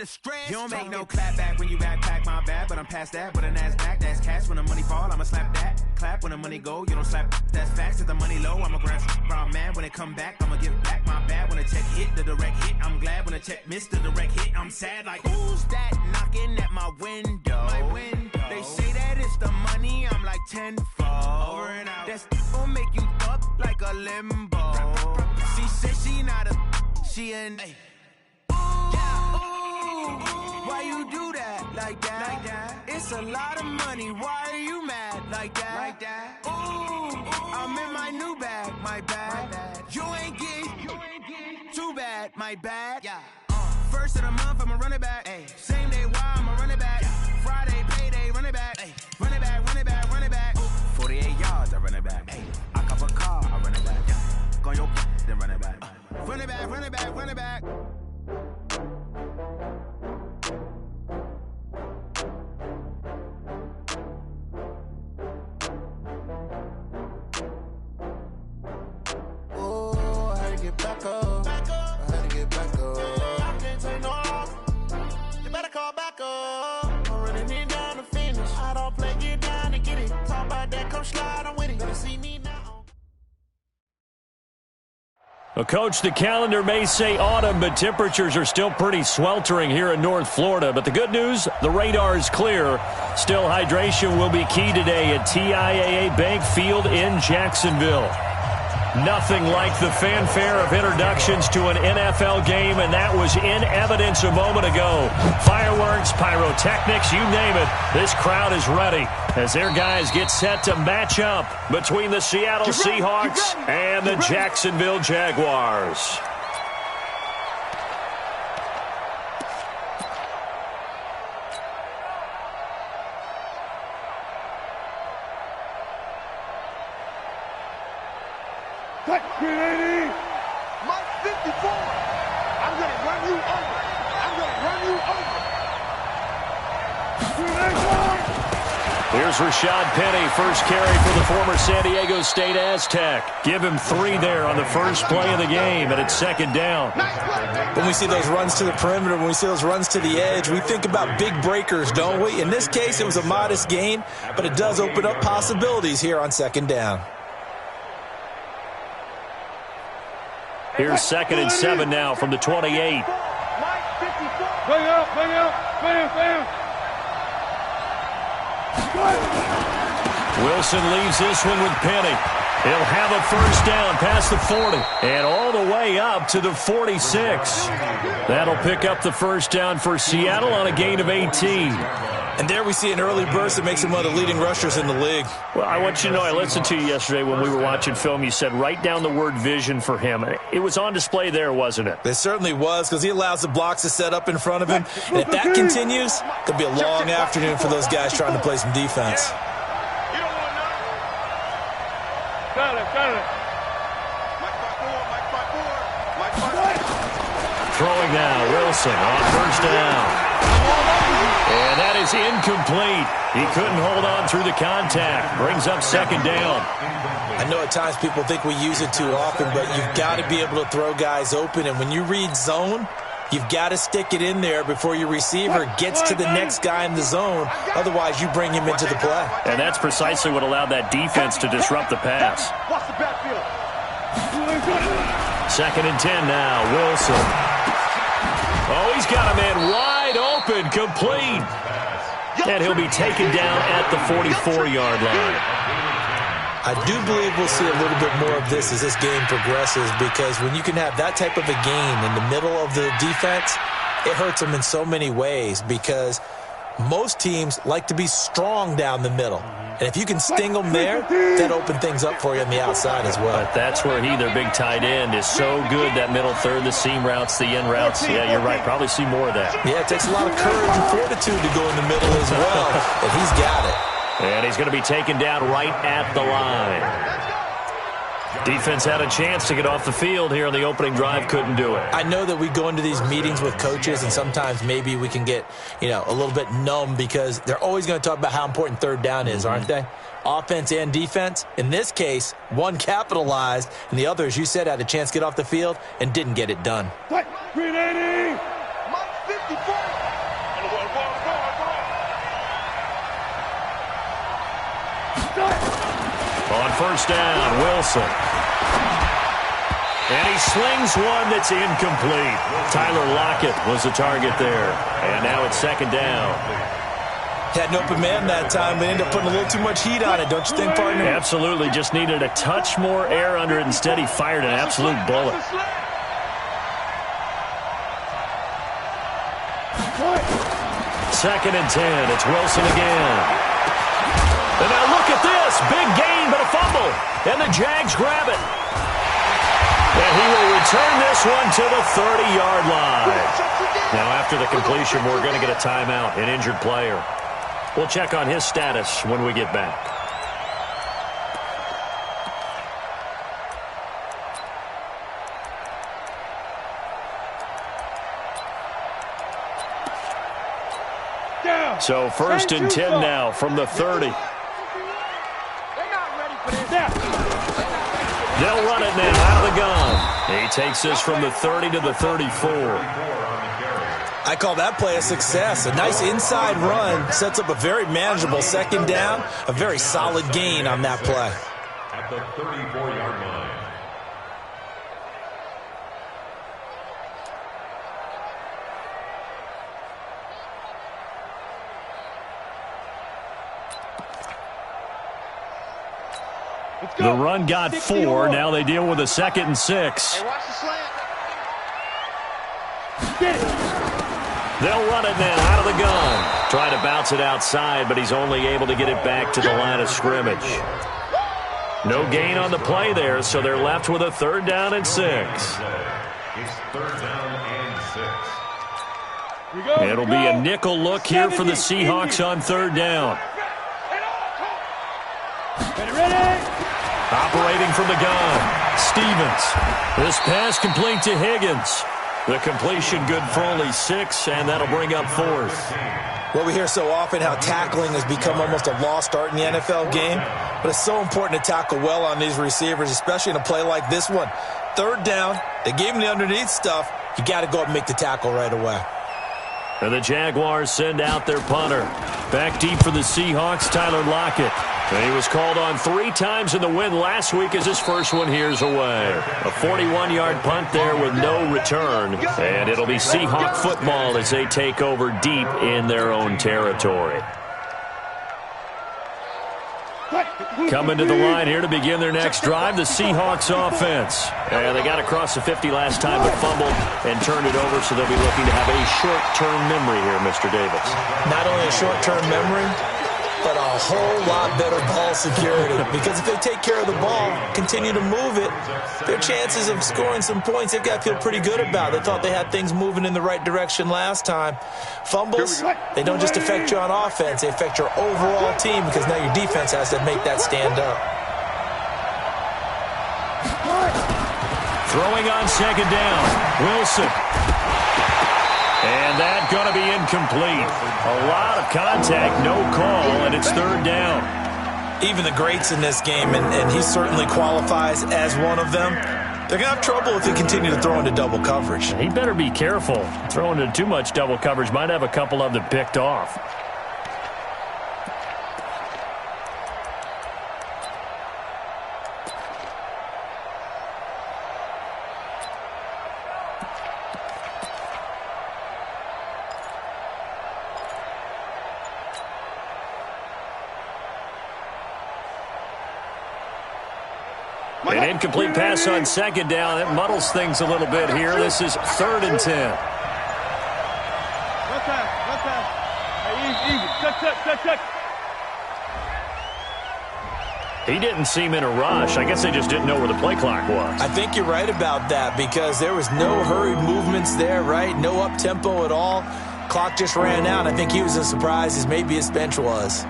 under stress. You don't make no clap back when you backpack, my bad, but I'm past that. With a NASDAQ, that's cash. When the money fall, I'ma slap that. Clap when the money go, you don't slap. That's facts. If the money low, I'ma grab brown man. When it come back, I'ma give back my bad. When the check hit, the direct hit, I'm glad. When the check missed the direct hit, I'm sad. Like, who's that knocking at my window? They say that it's the money, I'm like tenfold. Over and out. That's gon' make you up like a limbo. She said she not a, she an. Why you do that like that? It's a lot of money. Why are you mad like that? Ooh, I'm in my new bag, my bad. You ain't get too bad, my bad. First of the month, I'ma run it back. Same day, why I'ma run it back. Friday, payday, run it back. Run it back, run it back, run it back. 48 yards, I run it back. I cop a car, I run it back. Go your then run it back. Run it back, run it back, run it back. Back up. I had to get back up. I can't take no loss. You better call back up. I'm running it down to finish. I don't play, get down to get it. Talk about that, come slide, I'm with it. Better see me now. Well, Coach, the calendar may say autumn, but temperatures are still pretty sweltering here in North Florida. But the good news, the radar is clear. Still, hydration will be key today at TIAA Bank Field in Jacksonville. Nothing like the fanfare of introductions to an NFL game, and that was in evidence a moment ago. Fireworks, pyrotechnics, you name it. This crowd is ready as their guys get set to match up between the Seattle Seahawks and the Jacksonville Jaguars. Mike 54. I'm going to run you over. I'm going to run you over. Here's Rashad Penny, first carry for the former San Diego State Aztec. Give him 3 there on the first play of the game, and it's second down. When we see those runs to the perimeter, when we see those runs to the edge, we think about big breakers, don't we? In this case, it was a modest gain, but it does open up possibilities here on second down. Here's 2nd and 7 now from the 28. Bang up, bang up, bam, bam. Wilson leaves this one with Penny. He'll have a first down past the 40 and all the way up to the 46. That'll pick up the first down for Seattle on a gain of 18. And there we see an early burst that makes him one of the leading rushers in the league. Well, I want you to know, I listened to you yesterday when we were watching film. You said write down the word vision for him. It was on display there, wasn't it? It certainly was, because he allows the blocks to set up in front of him. And if that continues, it'll be a long afternoon for those guys trying to play some defense. Got it. Throwing now, Wilson on first down. And that is incomplete. He couldn't hold on through the contact. Brings up second down. I know at times people think we use it too often, but you've got to be able to throw guys open. And when you read zone, you've got to stick it in there before your receiver gets to the next guy in the zone. Otherwise, you bring him into the play. And that's precisely what allowed that defense to disrupt the pass. Watch the backfield. 2nd and 10 now, Wilson. Oh, he's got a man wide open, complete. And he'll be taken down at the 44-yard line. I do believe we'll see a little bit more of this as this game progresses, because when you can have that type of a gain in the middle of the defense, it hurts them in so many ways, because most teams like to be strong down the middle. And if you can sting them there, that opens things up for you on the outside as well. But that's where their big tight end, is so good, that middle third, the seam routes, the in routes. Yeah, you're right. Probably see more of that. Yeah, it takes a lot of courage and fortitude to go in the middle as well, and he's got it. And he's going to be taken down right at the line. Defense had a chance to get off the field here on the opening drive, couldn't do it. I know that we go into these meetings with coaches, and sometimes maybe we can get, a little bit numb, because they're always going to talk about how important third down is, aren't they? Offense and defense. In this case, one capitalized, and the other, as you said, had a chance to get off the field and didn't get it done. 380! Mike 54! On first down, Wilson. And he slings one that's incomplete. Tyler Lockett was the target there. And now it's second down. Had an open man that time, but ended up putting a little too much heat on it, don't you think, partner? Absolutely. Just needed a touch more air under it. Instead, he fired an absolute bullet. Second and 10. It's Wilson again. And now look at this. Big gain, but a fumble. And the Jags grab it. And he will return this one to the 30-yard line. Now, after the completion, we're going to get a timeout, an injured player. We'll check on his status when we get back. So first and 10 now from the 30. They'll run it now out of the gun. He takes this from the 30 to the 34. I call that play a success. A nice inside run sets up a very manageable second down, a very solid gain on that play. At the 34-yard line. The run got 4. Now they deal with a 2nd and 6. Hey, watch the slant. Get it. They'll run it now out of the gun. Try to bounce it outside, but he's only able to get it back to the line of scrimmage. No gain on the play there, so they're left with a 3rd down and 6. It's 3rd down and 6. It'll be a nickel look here for the Seahawks on 3rd down. Operating from the gun, Stevens. This pass complete to Higgins. The completion good for only 6, and that'll bring up 4th. Well, we hear so often how tackling has become almost a lost art in the NFL game, but it's so important to tackle well on these receivers, especially in a play like this one. 3rd down, they gave him the underneath stuff. You got to go up and make the tackle right away. And the Jaguars send out their punter. Back deep for the Seahawks, Tyler Lockett. And he was called on 3 times in the win last week as his first one here's away. A 41-yard punt there with no return. And it'll be Seahawk football as they take over deep in their own territory. Coming to the line here to begin their next drive, the Seahawks offense. And they got across the 50 last time but fumbled and turned it over, so they'll be looking to have a short-term memory here, Mr. Davis. Not only a short-term memory, but a whole lot better ball security. Because if they take care of the ball, continue to move it, their chances of scoring some points, they've got to feel pretty good about. They thought they had things moving in the right direction last time. Fumbles, they don't just affect you on offense, they affect your overall team because now your defense has to make that stand up. Throwing on 2nd down, Wilson. And that's going to be incomplete. A lot of contact, no call, and it's 3rd down. Even the greats in this game, and he certainly qualifies as one of them, they're going to have trouble if they continue to throw into double coverage. He better be careful. Throwing into too much double coverage might have a couple of them picked off. An incomplete pass on 2nd down. It muddles things a little bit here. This is 3rd and 10. He didn't seem in a rush. I guess they just didn't know where the play clock was. I think you're right about that because there was no hurried movements there, right? No up-tempo at all. Clock just ran out. I think he was as surprised as maybe his bench was.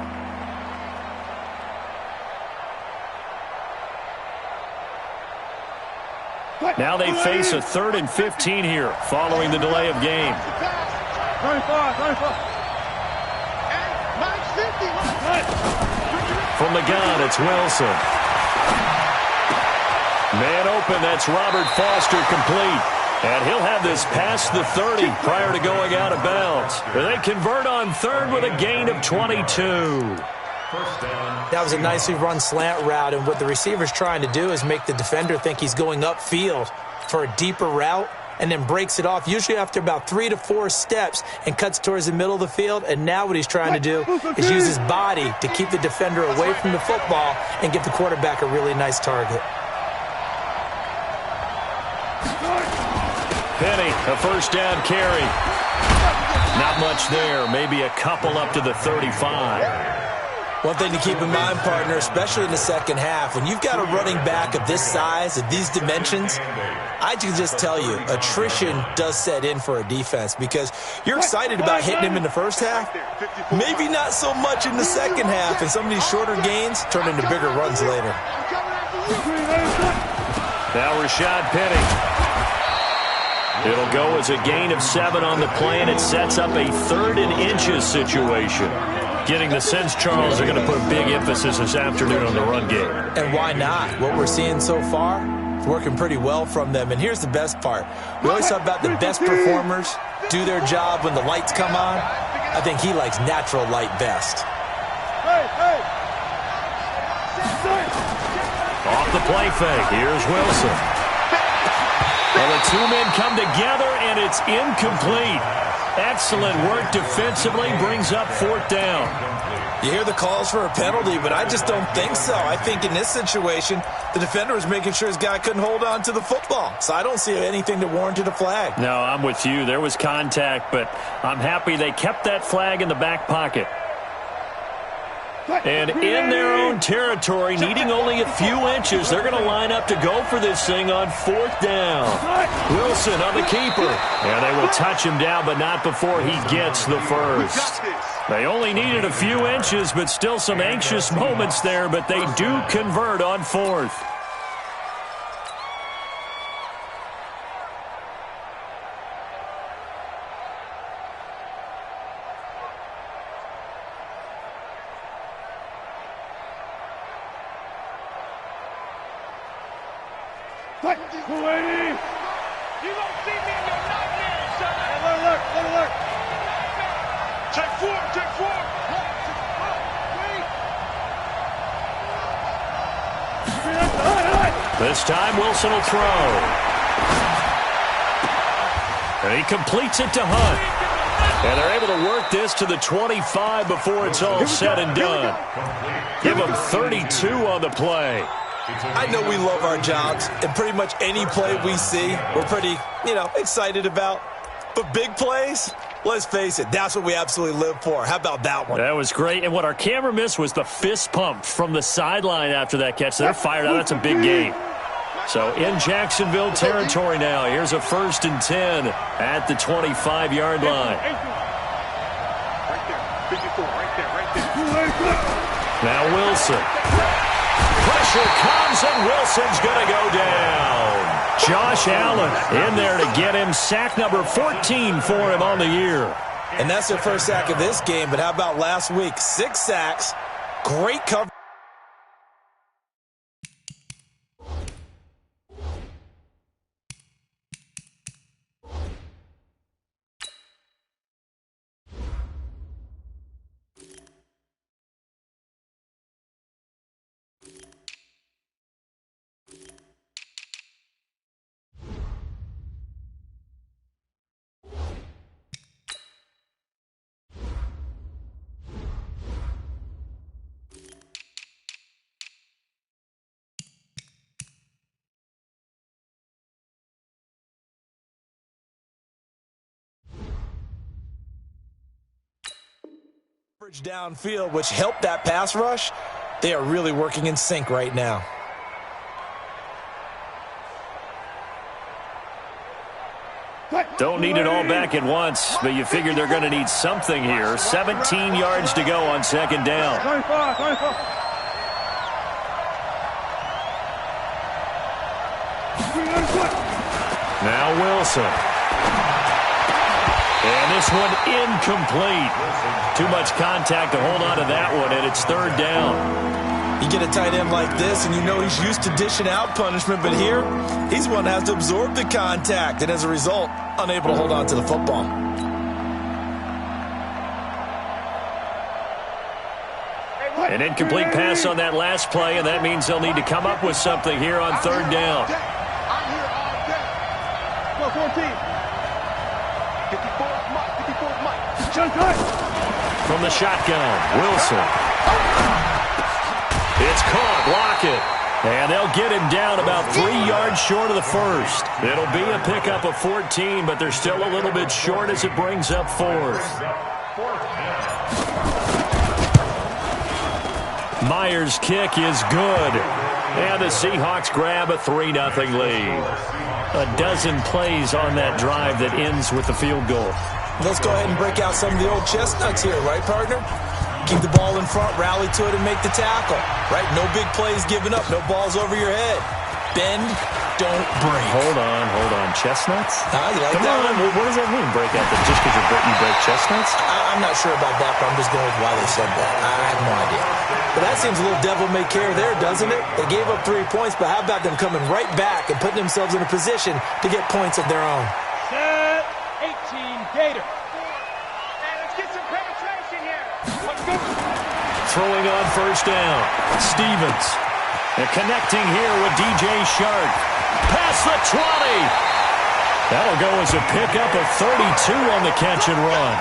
Now they face a 3rd and 15 here following the delay of game. From the gun, it's Wilson. Man open, that's Robert Foster complete. And he'll have this past the 30 prior to going out of bounds. They convert on 3rd with a gain of 22. First down. That was a nicely run slant route, and what the receiver's trying to do is make the defender think he's going upfield for a deeper route, and then breaks it off, usually after about 3 to 4 steps, and cuts towards the middle of the field. And now what he's trying to do is use his body to keep the defender away from the football and give the quarterback a really nice target. Penny, a first down carry. Not much there, maybe a couple up to the 35. One thing to keep in mind, partner, especially in the second half, when you've got a running back of this size, of these dimensions, I can just tell you, attrition does set in for a defense because you're excited about hitting him in the first half, maybe not so much in the second half, and some of these shorter gains turn into bigger runs later. Now Rashad Penny. It'll go as a gain of 7 on the play, and it sets up a 3rd and inches situation. Getting the sense, Charles, they're going to put a big emphasis this afternoon on the run game. And why not? What we're seeing so far is working pretty well from them. And here's the best part. We always talk about the best performers do their job when the lights come on. I think he likes natural light best. Off the play fake. Here's Wilson. Well, the two men come together, and it's incomplete. Excellent work defensively, brings up 4th down. You hear the calls for a penalty, but I just don't think so. I think in this situation, the defender was making sure his guy couldn't hold on to the football. So I don't see anything that warranted a flag. No, I'm with you. There was contact, but I'm happy they kept that flag in the back pocket. And in their own territory, needing only a few inches, they're going to line up to go for this thing on 4th down. Wilson on the keeper. And they will touch him down, but not before he gets the first. They only needed a few inches, but still some anxious moments there, but they do convert on 4th. This time, Wilson will throw. And he completes it to Hunt. And they're able to work this to the 25 before it's all said and done. Give them 32 on the play. I know we love our jobs, and pretty much any play we see, we're pretty, excited about. But big plays, let's face it, that's what we absolutely live for. How about that one? That was great. And what our camera missed was the fist pump from the sideline after that catch. They're fired out. That's a big gain. So in Jacksonville territory now. Here's a 1st and 10 at the 25-yard line. Now Wilson. Pressure comes, and Wilson's going to go down. Josh Allen in there to get him sack number 14 for him on the year. And that's their first sack of this game, but how about last week? 6 sacks, great coverage. Downfield, which helped that pass rush. They are really working in sync right now. Don't need it all back at once, but you figure they're going to need something here. 17 yards to go on 2nd down. Now Wilson. And this one incomplete. Too much contact to hold on to that one, and it's 3rd down. You get a tight end like this, and you know he's used to dishing out punishment, but here, he's one that has to absorb the contact, and as a result, unable to hold on to the football. An incomplete pass on that last play, and that means they'll need to come up with something here on third down. I'm here all day. Go 14. 54 Mike. 54 Mike. From the shotgun, Wilson. It's caught. Lockett. And they'll get him down about 3 yards short of the first. It'll be a pickup of 14, but they're still a little bit short as it brings up fourth. Myers' kick is good. And the Seahawks grab a 3-0 lead. A dozen plays on that drive that ends with the field goal. Let's go ahead and break out some of the old chestnuts here, right, partner? Keep the ball in front, rally to it, and make the tackle. Right? No big plays given up. No balls over your head. Bend, don't break. Hold on. Chestnuts? You like Come that on. one? What does that mean, break out? Just because you break chestnuts? I'm not sure about that, but I'm just going with why they said that. I have no idea. But that seems a little devil-may-care there, doesn't it? They gave up 3 points, but how about them coming right back and putting themselves in a position to get points of their own? Set 18 Gator. Hey, let's get some penetration here. Let's go. Throwing on first down. Stevens. And connecting here with DJ Shark. Past the 20. That'll go as a pickup of 32 on the catch and run.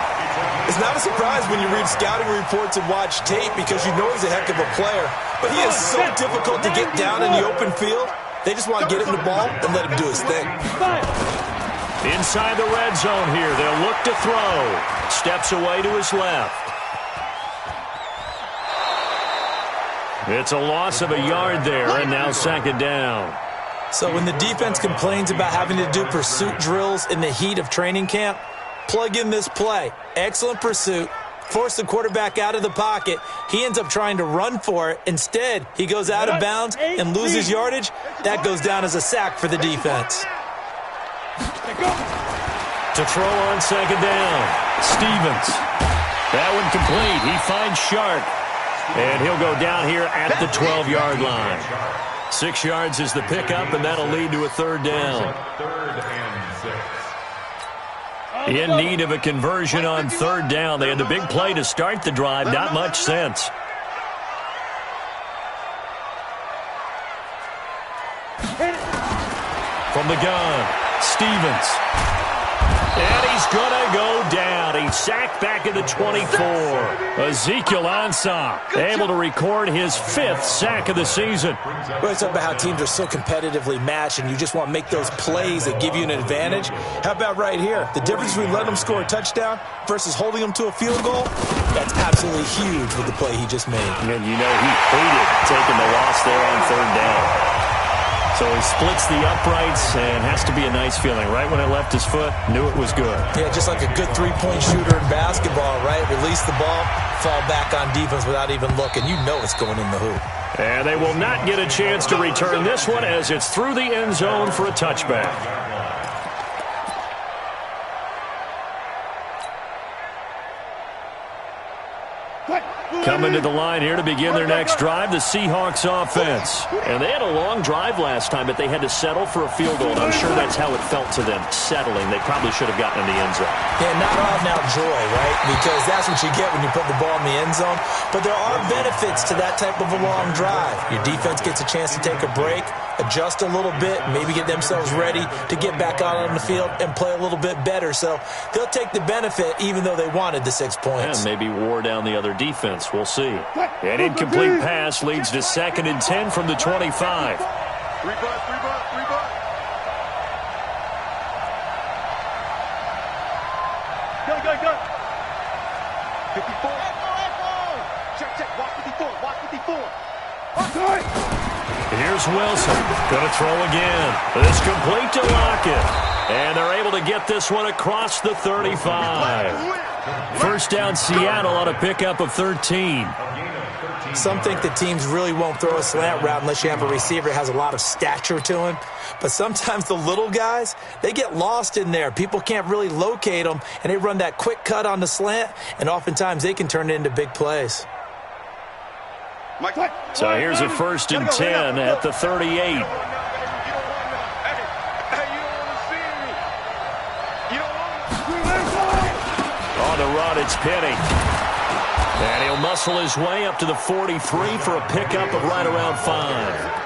It's not a surprise when you read scouting reports and watch tape because you know he's a heck of a player. But he is so difficult to get down in the open field. They just want to get him the ball and let him do his thing. Inside the red zone here. They'll look to throw. Steps away to his left. It's a loss of a yard there, and now second down. So when the defense complains about having to do pursuit drills in the heat of training camp, plug in this play. Excellent pursuit. Force the quarterback out of the pocket. He ends up trying to run for it. Instead, he goes out of bounds and loses yardage. That goes down as a sack for the defense. To throw on second down. Stevens. That one complete. He finds Shark. And he'll go down here at the 12-yard line. 6 yards is the pickup, and that'll lead to a third down. In need of a conversion on third down. They had the big play to start the drive. Not much sense. From the gun, Stevens. And he's going to go down. He's sacked back at the 24. Ezekiel Ansah able to record his 5th sack of the season. We're talking about how teams are so competitively matched and you just want to make those plays that give you an advantage. How about right here? The difference between letting them score a touchdown versus holding them to a field goal, that's absolutely huge with the play he just made. And you know he hated taking the loss there on third down. So he splits the uprights and has to be a nice feeling. Right when it left his foot, knew it was good. Yeah, just like a good three-point shooter in basketball, right? Release the ball, fall back on defense without even looking. You know it's going in the hoop. And they will not get a chance to return this one as it's through the end zone for a touchback. Coming to the line here to begin their next drive, the Seahawks offense. And they had a long drive last time, but they had to settle for a field goal. And I'm sure that's how it felt to them, settling. They probably should have gotten in the end zone. Yeah, not all now joy, right? Because that's what you get when you put the ball in the end zone. But there are benefits to that type of a long drive. Your defense gets a chance to take a break, adjust a little bit, maybe get themselves ready to get back out on the field and play a little bit better. So they'll take the benefit even though they wanted the 6 points. And maybe wore down the other defense. We'll see. An incomplete pass leads to 2nd and 10 from the 25. Rebut. Go. 54. Check. Watch 54. Here's Wilson. Going to throw again. It's complete to Lockett. And they're able to get this one across the 35. First down, Seattle on a pickup of 13. Some think the teams really won't throw a slant route unless you have a receiver who has a lot of stature to him. But sometimes the little guys, they get lost in there. People can't really locate them, and they run that quick cut on the slant, and oftentimes they can turn it into big plays. So here's a 1st and 10 at the 38. On the run, it's Penny. And he'll muscle his way up to the 43 for a pickup of right around 5.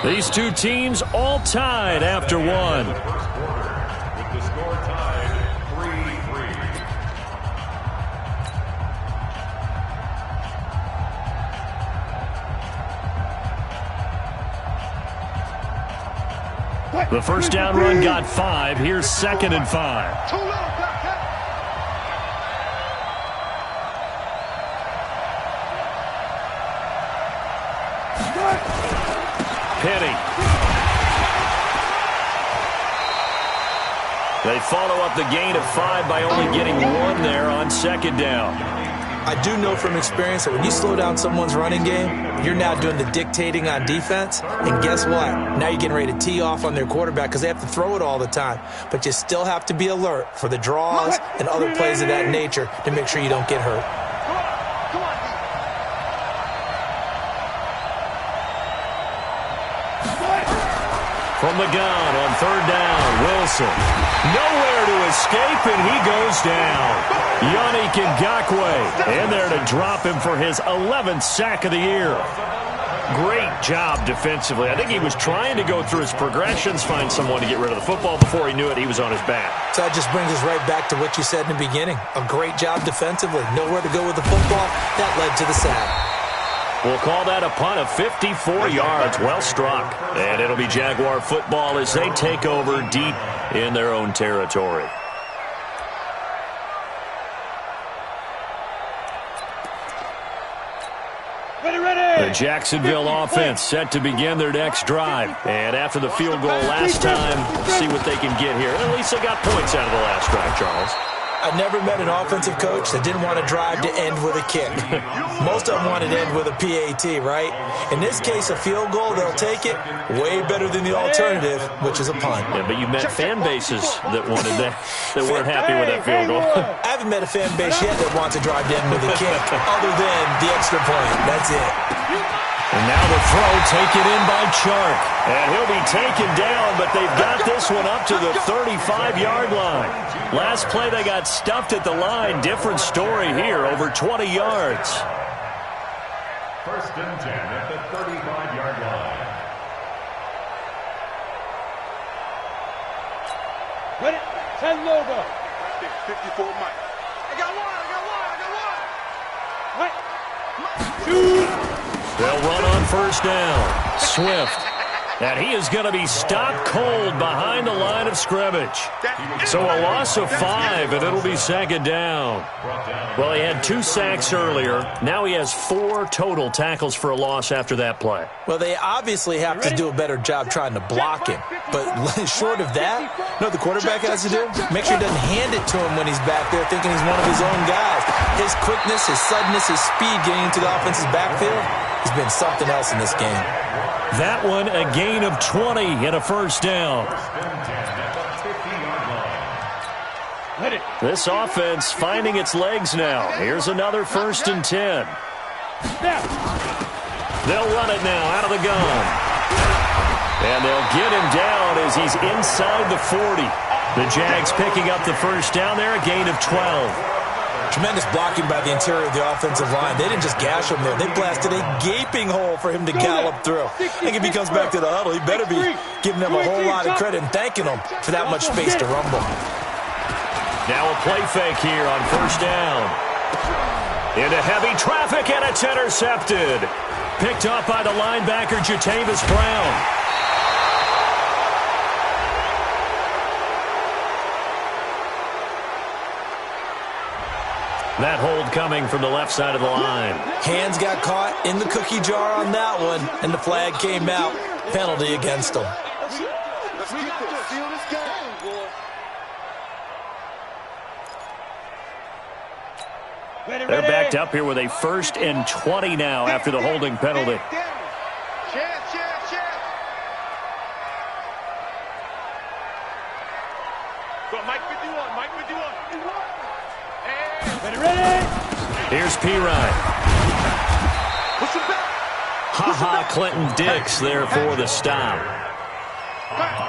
These two teams all tied after one. With the score tied 3-3. The first down run got 5. Here's 2nd and 5. Penny. They follow up the gain of 5 by only getting 1 there on 2nd down. I do know from experience that when you slow down someone's running game, you're now doing the dictating on defense. And guess what? Now you're getting ready to tee off on their quarterback because they have to throw it all the time. But you still have to be alert for the draws and other plays of that nature to make sure you don't get hurt. From the gun on 3rd down, Wilson. Nowhere to escape, and he goes down. Yannick Ngakoue in there to drop him for his 11th sack of the year. Great job defensively. I think he was trying to go through his progressions, find someone to get rid of the football. Before he knew it, he was on his back. So that just brings us right back to what you said in the beginning. A great job defensively. Nowhere to go with the football. That led to the sack. We'll call that a punt of 54 yards. Well struck. And it'll be Jaguar football as they take over deep in their own territory. The Jacksonville offense set to begin their next drive. And after the field goal last time, see what they can get here. At least they got points out of the last drive, Charles. I never met an offensive coach that didn't want to drive to end with a kick. Most of them wanted to end with a PAT, right? In this case, a field goal, they'll take it. Way better than the alternative, which is a punt. Yeah, but you met fan bases that wanted that weren't happy with that field goal. I haven't met a fan base yet that wants to drive to end with a kick, other than the extra point. That's it. And now the throw taken in by Chark. And he'll be taken down, but they've got this one up to the 35-yard line. Last play, they got stuffed at the line. Different story here, over 20 yards. 1st and 10 at the 35-yard line. Ready? 10 logo. 54 Mike. I got one. Right. They'll run on 1st down. Swift. And he is going to be stopped cold behind the line of scrimmage. So a loss of 5, and it'll be 2nd down. Well, he had 2 sacks earlier. Now he has 4 total tackles for a loss after that play. Well, they obviously have to do a better job trying to block him. But short of that, you know what the quarterback has to do? Make sure he doesn't hand it to him when he's back there thinking he's one of his own guys. His quickness, his suddenness, his speed getting into the offense's backfield has been something else in this game. That one, a gain of 20 and a 1st down. This offense finding its legs now. Here's another 1st and 10. They'll run it now out of the gun. And they'll get him down as he's inside the 40. The Jags picking up the 1st down there, a gain of 12. Tremendous blocking by the interior of the offensive line. They didn't just gash him there. They blasted a gaping hole for him to gallop through. I think if he comes back to the huddle, he better be giving them a whole lot of credit and thanking them for that much space to rumble. Now a play fake here on 1st down. Into heavy traffic, and it's intercepted. Picked up by the linebacker, Jatavis Brown. That hold coming from the left side of the line. Hands got caught in the cookie jar on that one, and the flag came out. Penalty against them. They're backed up here with a 1st and 20 now after the holding penalty. Here's Pirine. Ha-ha, Clinton Dix there for the stop.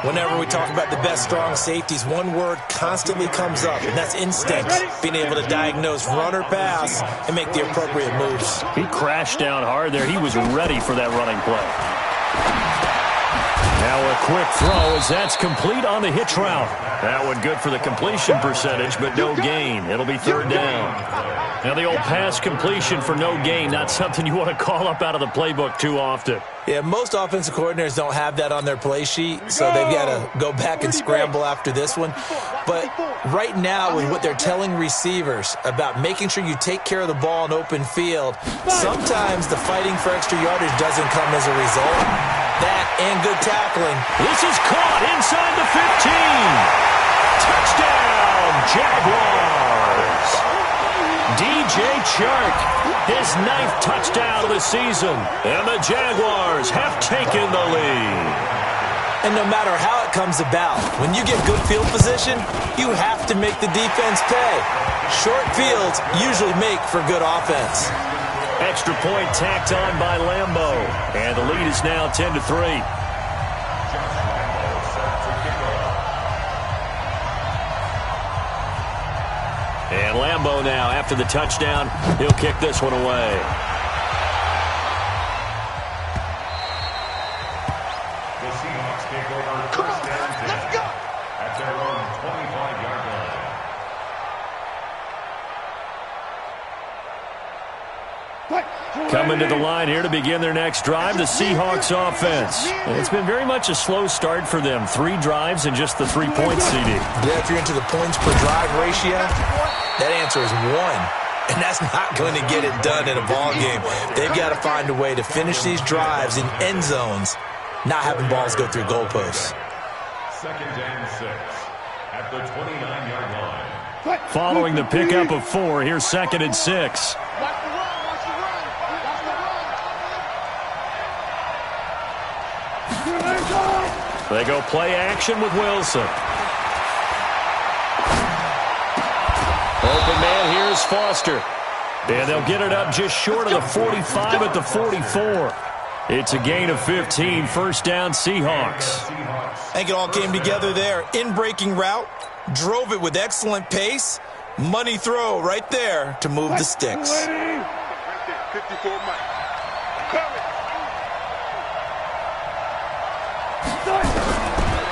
Whenever we talk about the best strong safeties, one word constantly comes up, and that's instinct. Being able to diagnose run or pass and make the appropriate moves. He crashed down hard there. He was ready for that running play. Now a quick throw as that's complete on the hitch route. That one good for the completion percentage, but no gain. It'll be third down. Now the old pass completion for no gain, not something you want to call up out of the playbook too often. Yeah, most offensive coordinators don't have that on their play sheet, so they've got to go back and scramble after this one. But right now, with what they're telling receivers about making sure you take care of the ball in open field, sometimes the fighting for extra yardage doesn't come as a result. That and good tackling. This is caught inside the 15. Touchdown, Jaguars. DJ Chark, his 9th touchdown of the season, and the Jaguars have taken the lead. And no matter how it comes about, when you get good field position, you have to make the defense pay. Short fields usually make for good offense. Extra point tacked on by Lambo, and the lead is now 10-3. And Lambo now, after the touchdown, he'll kick this one away. The Seahawks take over first down 10 at their own 25-yard line. Coming to the line here to begin their next drive, the Seahawks offense. And it's been very much a slow start for them. 3 drives and just the 3 points, CD. Yeah, if you're into the points per drive ratio, that answer is 1. And that's not going to get it done in a ball game. They've got to find a way to finish these drives in end zones, not having balls go through goalposts. 2nd and 6 at the 29-yard line. Following the pickup of 4, here's 2nd and 6. They go play action with Wilson. Open man here is Foster. And they'll get it up just short of the 45 at the 44. It's a gain of 15, first down Seahawks. I think it all came together there. In-breaking route, drove it with excellent pace. Money throw right there to move the sticks.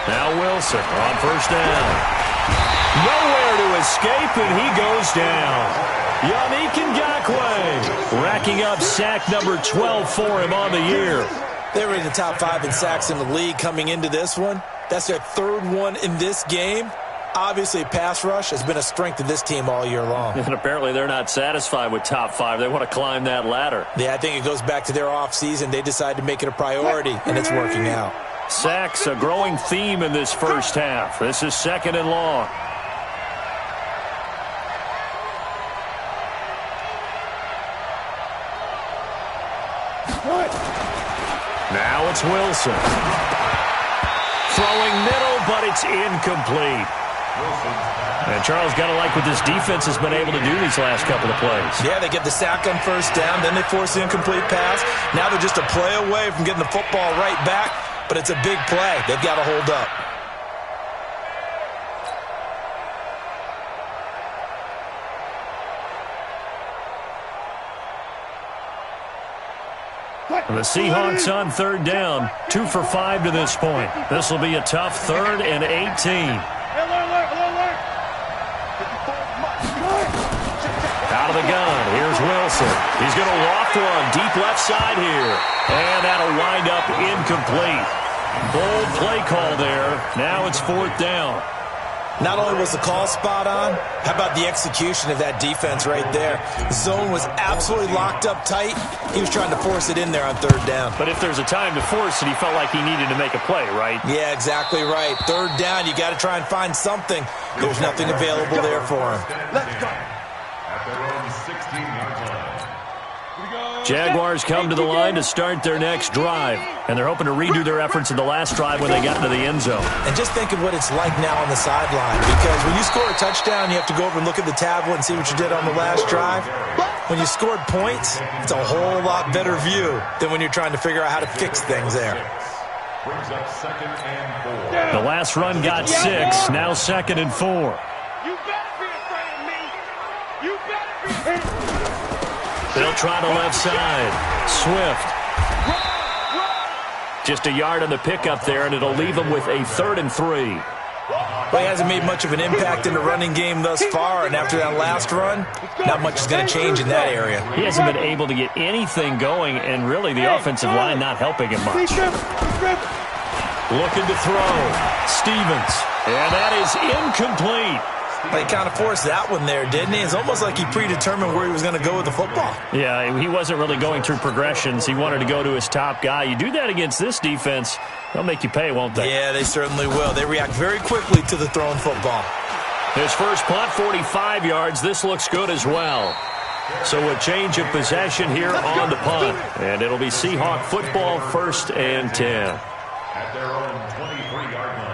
Now Wilson on first down. Nowhere to escape, and he goes down. Yannick Ngakoue racking up sack number 12 for him on the year. They were in the top 5 in sacks in the league coming into this one. That's their 3rd one in this game. Obviously, pass rush has been a strength of this team all year long. And apparently they're not satisfied with top 5. They want to climb that ladder. Yeah, I think it goes back to their offseason. They decided to make it a priority, and it's working out. Sacks, a growing theme in this first half. This is 2nd and long. Now it's Wilson. Throwing middle, but it's incomplete. And Charles, got to like what this defense has been able to do these last couple of plays. Yeah, they get the sack on first down, then they force the incomplete pass. Now they're just a play away from getting the football right back, but it's a big play. They've got to hold up. The Seahawks on 3rd down, 2 for 5 to this point. This will be a tough 3rd and 18. Out of the gun, here's Wilson. He's going to loft one deep left side here. And that'll wind up incomplete. Bold play call there. Now it's 4th down. Not only was the call spot on, how about the execution of that defense right there? The zone was absolutely locked up tight. He was trying to force it in there on 3rd down. But if there's a time to force it, he felt like he needed to make a play, right? Yeah, exactly right. 3rd down, you got to try and find something. There's nothing available there for him. Let's go. At their own 16-yard line. Jaguars come to the line to start their next drive, and they're hoping to redo their efforts in the last drive when they got into the end zone. And just think of what it's like now on the sideline, because when you score a touchdown, you have to go over and look at the tablet and see what you did on the last drive. When you scored points, it's a whole lot better view than when you're trying to figure out how to fix things there. Brings up 2nd and 4. The last run got 6. Now 2nd and 4. You better be afraid of me. You better be. They'll try the left side. Swift. Just a yard on the pickup there, and it'll leave him with a 3rd and 3. Well, he hasn't made much of an impact in the running game thus far, and after that last run, not much is going to change in that area. He hasn't been able to get anything going, and really the offensive line not helping him much. Looking to throw. Stevens. And that is incomplete. They kind of forced that one there, didn't he? It's almost like he predetermined where he was going to go with the football. Yeah, he wasn't really going through progressions. He wanted to go to his top guy. You do that against this defense, they'll make you pay, won't they? Yeah, they certainly will. They react very quickly to the thrown football. His first punt, 45 yards. This looks good as well. So a change of possession here on the punt. And it'll be Seahawk football, 1st and 10. At their own 23-yard line.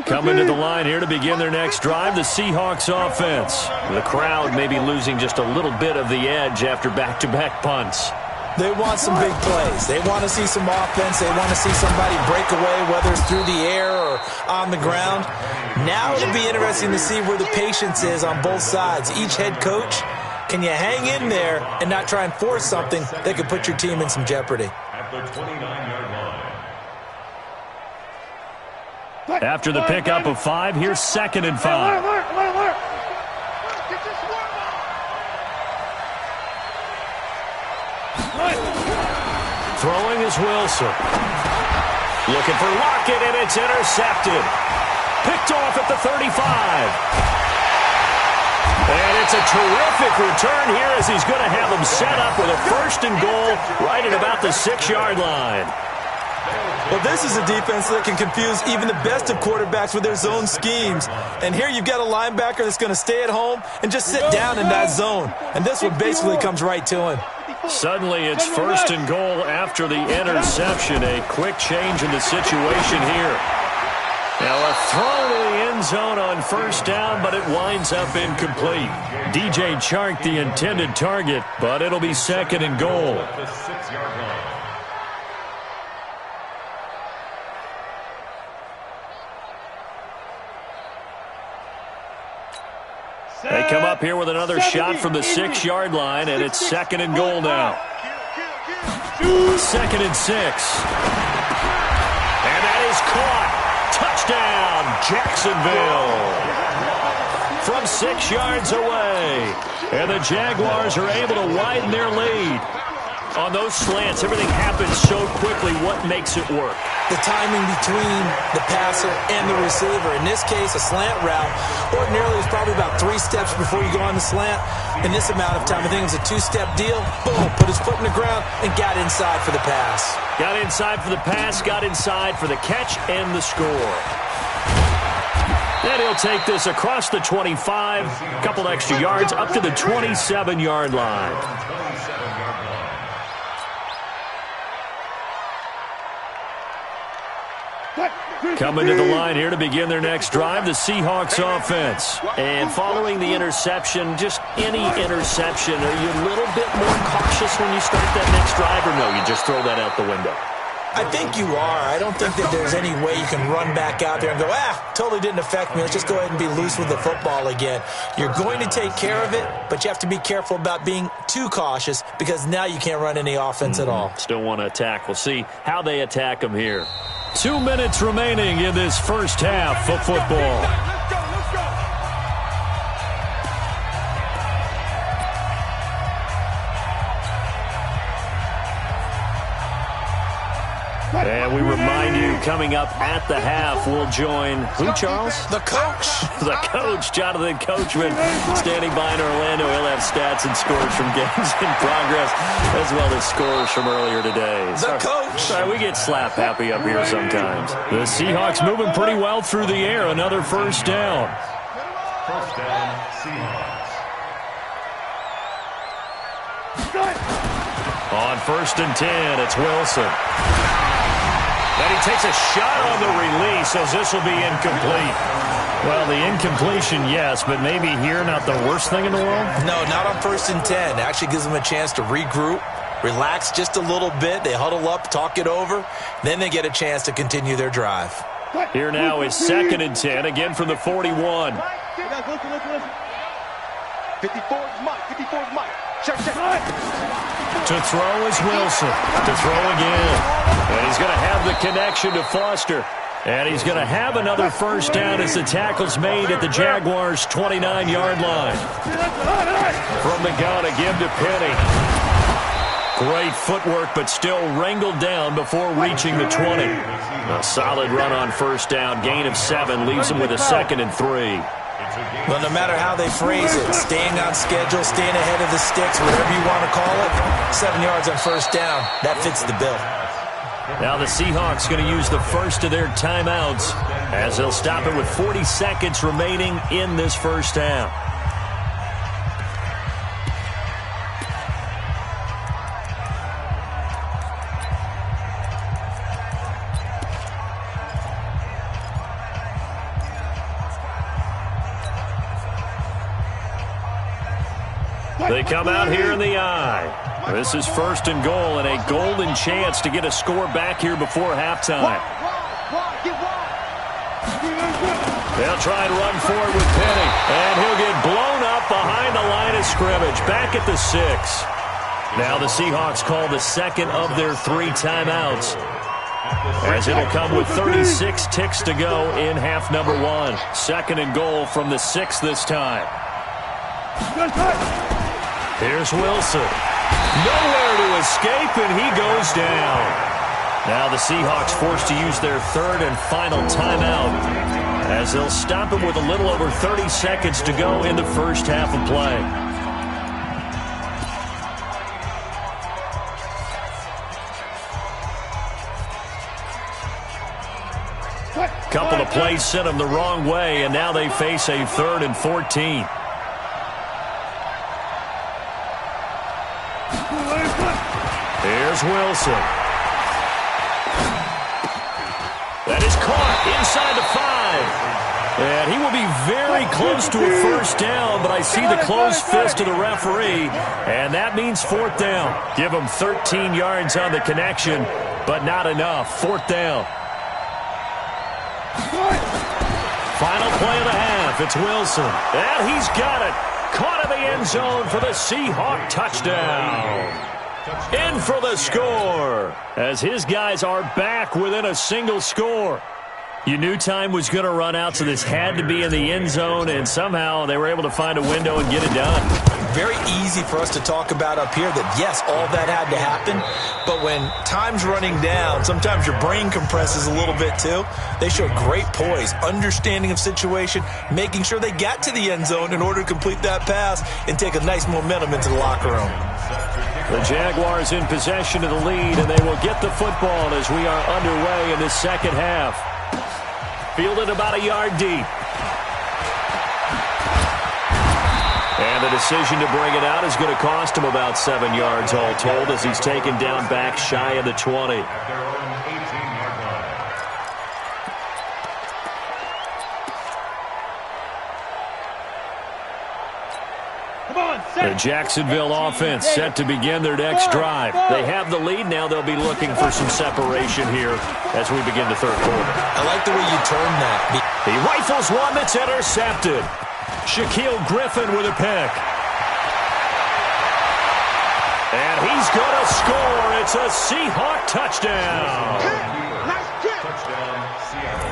Coming to the line here to begin their next drive, the Seahawks offense. The crowd may be losing just a little bit of the edge after back-to-back punts. They want some big plays. They want to see some offense. They want to see somebody break away, whether it's through the air or on the ground. Now it'll be interesting to see where the patience is on both sides. Each head coach, can you hang in there and not try and force something that could put your team in some jeopardy? At the 29-yard line. After the pickup of 5, here's 2nd and 5. Throwing is Wilson. Looking for Lockett, and it's intercepted. Picked off at the 35. And it's a terrific return here as he's going to have them set up with a 1st and goal right at about the 6-yard line. Well, this is a defense that can confuse even the best of quarterbacks with their zone schemes. And here you've got a linebacker that's going to stay at home and just sit down in that zone. And this one basically comes right to him. Suddenly it's 1st and goal after the interception. A quick change in the situation here. Now a throw to the end zone on 1st down, but it winds up incomplete. DJ Chark the intended target, but it'll be 2nd and goal. The 6-yard line. They come up here with another shot from the 6-yard line, and it's 2nd and goal now. 2nd and 6. And that is caught. Touchdown, Jacksonville. From 6 yards away. And the Jaguars are able to widen their lead. On those slants, everything happens so quickly. What makes it work? The timing between the passer and the receiver. In this case, a slant route. Ordinarily, it's probably about 3 steps before you go on the slant. In this amount of time, I think it was a 2-step deal. Boom, put his foot in the ground and got inside for the pass. Got inside for the pass, got inside for the catch and the score. Then he'll take this across the 25, a couple extra yards up to the 27-yard line. Coming to the line here to begin their next drive, the Seahawks offense. And following the interception, just any interception, are you a little bit more cautious when you start that next drive, or no, you just throw that out the window? I think you are. I don't think that there's any way you can run back out there and go, totally didn't affect me. Let's just go ahead and be loose with the football again. You're going to take care of it, but you have to be careful about being too cautious because now you can't run any offense at all. Still want to attack. We'll see how they attack them here. 2 minutes remaining in this first half of football. And we remind you, coming up at the half, we'll join who, Charles? The coach. The coach, Jonathan Coachman, standing by in Orlando. He'll have stats and scores from games in progress, as well as scores from earlier today. The coach. Sorry, we get slap happy up here sometimes. The Seahawks moving pretty well through the air. Another 1st down. 1st down, Seahawks. On 1st and 10, it's Wilson. And he takes a shot on the release as this will be incomplete. Well, the incompletion, yes, but maybe here not the worst thing in the world? No, not on 1st and 10. Actually gives them a chance to regroup, relax just a little bit. They huddle up, talk it over. Then they get a chance to continue their drive. Here now is 2nd and 10, again from the 41. Listen. 54 is Mike. 54 is Mike. Check. To throw is Wilson. To throw again. And he's going to have the connection to Foster. And he's going to have another first down as the tackle's made at the Jaguars' 29-yard line. From the gun, a give to Penny. Great footwork, but still wrangled down before reaching the 20. A solid run on first down. Gain of 7 leaves him with a 2nd and 3. Well, no matter how they phrase it, staying on schedule, staying ahead of the sticks, whatever you want to call it, 7 yards on first down, that fits the bill. Now the Seahawks going to use the first of their timeouts as they'll stop it with 40 seconds remaining in this first half. They come out here in the eye. This is 1st and goal and a golden chance to get a score back here before halftime. They'll try and run forward with Penny, and he'll get blown up behind the line of scrimmage, back at the 6. Now the Seahawks call the second of their 3 timeouts, as it'll come with 36 ticks to go in half number 1. 2nd and goal from the 6 this time. Here's Wilson. Nowhere to escape, and he goes down. Now the Seahawks forced to use their 3rd and final timeout, as they'll stop it with a little over 30 seconds to go in the first half of play. Couple of plays sent them the wrong way, and now they face a 3rd and 14. Here's Wilson. That is caught inside the 5. And he will be very close to a first down, but I see the closed fist of the referee, and that means 4th down. Give him 13 yards on the connection, but not enough. 4th down. Final play of the half. It's Wilson. And he's got it. Caught in the end zone for the Seahawk touchdown. In for the score, as his guys are back within a single score. You knew time was going to run out, so this had to be in the end zone, and somehow they were able to find a window and get it done. Very easy for us to talk about up here that, yes, all that had to happen, but when time's running down, sometimes your brain compresses a little bit too. They showed great poise, understanding of situation, making sure they got to the end zone in order to complete that pass and take a nice momentum into the locker room. The Jaguars in possession of the lead, and they will get the football as we are underway in this second half. Fielded about a yard deep. And the decision to bring it out is going to cost him about 7 yards all told, as he's taken down back shy of the 20. The Jacksonville offense set to begin their next drive. They have the lead. Now they'll be looking for some separation here as we begin the 3rd quarter. I like the way you turned that. He rifles one that's intercepted. Shaquille Griffin with a pick. And he's going to score. It's a Seahawk touchdown.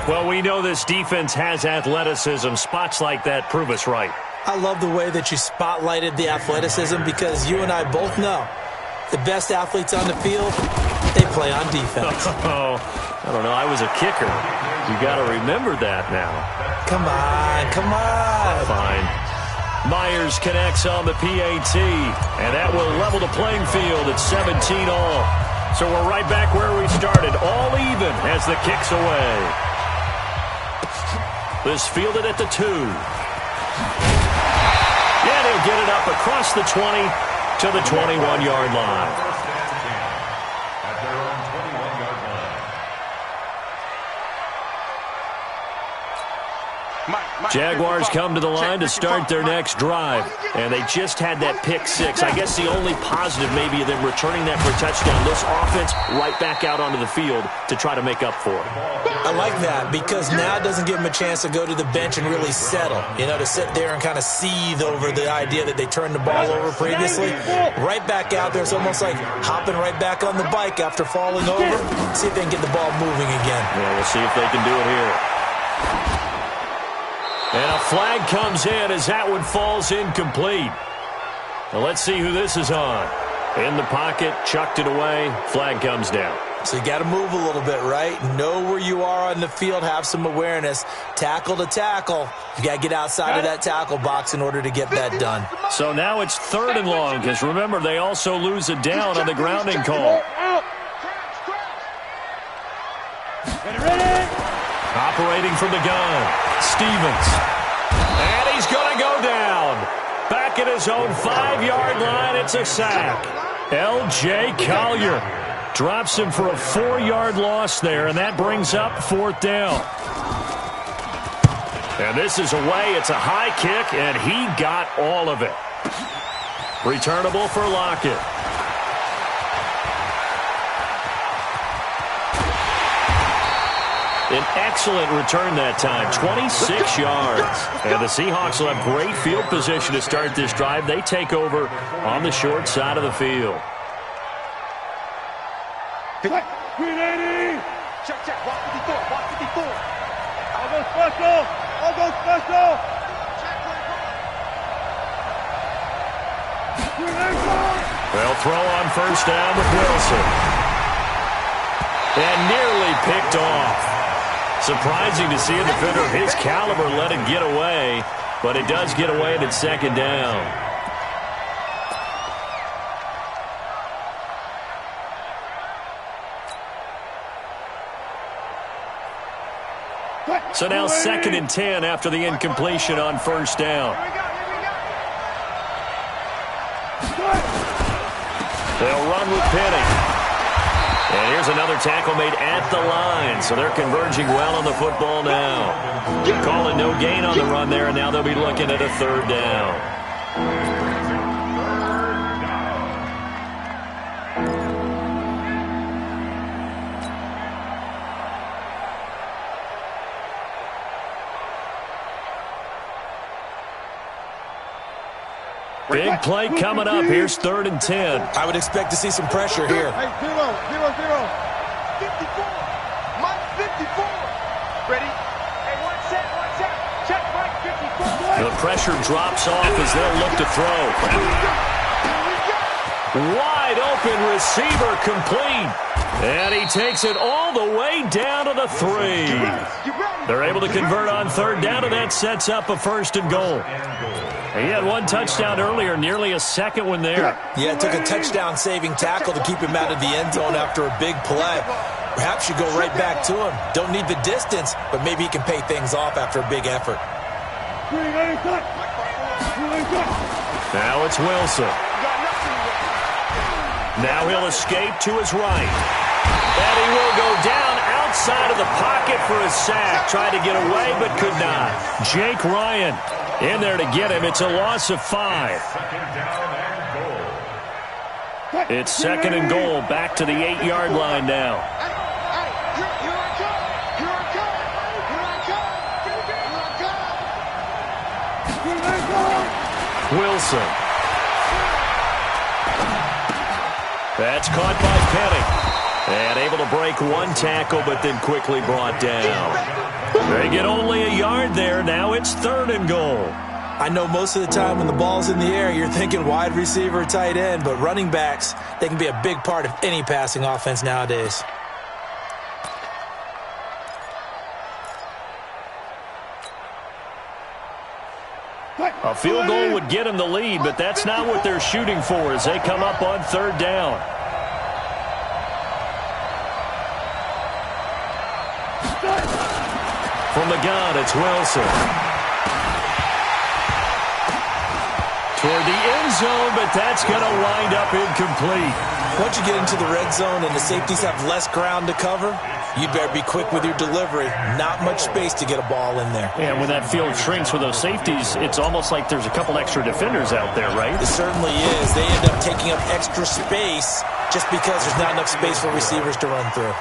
Well, we know this defense has athleticism. Spots like that prove us right. I love the way that you spotlighted the athleticism, because you and I both know the best athletes on the field, they play on defense. Oh, I don't know. I was a kicker. You got to remember that now. Come on, come on. Fine. Myers connects on the PAT, and that will level the playing field at 17 all. So we're right back where we started, all even as the kick's away. This fielded at the 2. And he'll get it up across the 20 to the 21-yard line. At their own 21-yard line. Mike. Jaguars come to the line to start their next drive. And they just had that pick six. I guess the only positive maybe of them returning that for a touchdown. This offense right back out onto the field to try to make up for it. I like that because now it doesn't give them a chance to go to the bench and really settle. You know, to sit there and kind of seethe over the idea that they turned the ball over previously. Right back out there. It's almost like hopping right back on the bike after falling over. See if they can get the ball moving again. Yeah, we'll see if they can do it here. And a flag comes in as that one falls incomplete. Now let's see who this is on. In the pocket, chucked it away, flag comes down. So you got to move a little bit, right? Know where you are on the field, have some awareness. Tackle to tackle. You got to get outside of that tackle box in order to get that done. So now it's 3rd and long because remember they also lose a down on the grounding call. Operating from the gun, Stevens. And he's going to go down. Back at his own 5-yard line, it's a sack. L.J. Collier drops him for a 4-yard loss there, and that brings up 4th down. And this is away. It's a high kick, and he got all of it. Returnable for Lockett. An excellent return that time, 26 yards. And the Seahawks will have great field position to start this drive. They take over on the short side of the field. Check. Walk 54. Walk 54. I'll go special. I'll go special. They'll throw on 1st down with Wilson. And nearly picked off. Surprising to see a defender of his caliber let it get away, but it does get away at 2nd down. So now 2nd and 10 after the incompletion on 1st down. They'll run with Penny. And here's another tackle made at the line. So they're converging well on the football now. Calling no gain on the run there, and now they'll be looking at a 3rd down. Big play coming up. Here's 3rd and 10. I would expect to see some pressure here. Hey, 0, 0, 0. 54. Mike 54. Ready? Hey, one set. Check Mike 54. The pressure drops off as they'll look to throw. Wide open receiver complete. And he takes it all the way down to the 3. They're able to convert on 3rd down, and that sets up a 1st and goal. He had 1 touchdown earlier, nearly a 2nd one there. Yeah, it took a touchdown-saving tackle to keep him out of the end zone after a big play. Perhaps you go right back to him. Don't need the distance, but maybe he can pay things off after a big effort. Now it's Wilson. Now he'll escape to his right. And he will go down outside of the pocket for a sack. Tried to get away, but could not. Jake Ryan in there to get him. It's a loss of 5. It's 2nd and goal. Back to the 8-yard line now. Wilson. That's caught by Penny. And able to break 1 tackle, but then quickly brought down. They get only a yard there. Now it's 3rd and goal. I know most of the time when the ball's in the air, you're thinking wide receiver, tight end, but running backs, they can be a big part of any passing offense nowadays. A field goal would get them the lead, but that's not what they're shooting for as they come up on 3rd down. From the gun, it's Wilson. toward the end zone, but that's going to wind up incomplete. Once you get into the red zone and the safeties have less ground to cover, you better be quick with your delivery. Not much space to get a ball in there. Yeah, when that field shrinks with those safeties, it's almost like there's a couple extra defenders out there, right? It certainly is. They end up taking up extra space just because there's not enough space for receivers to run through.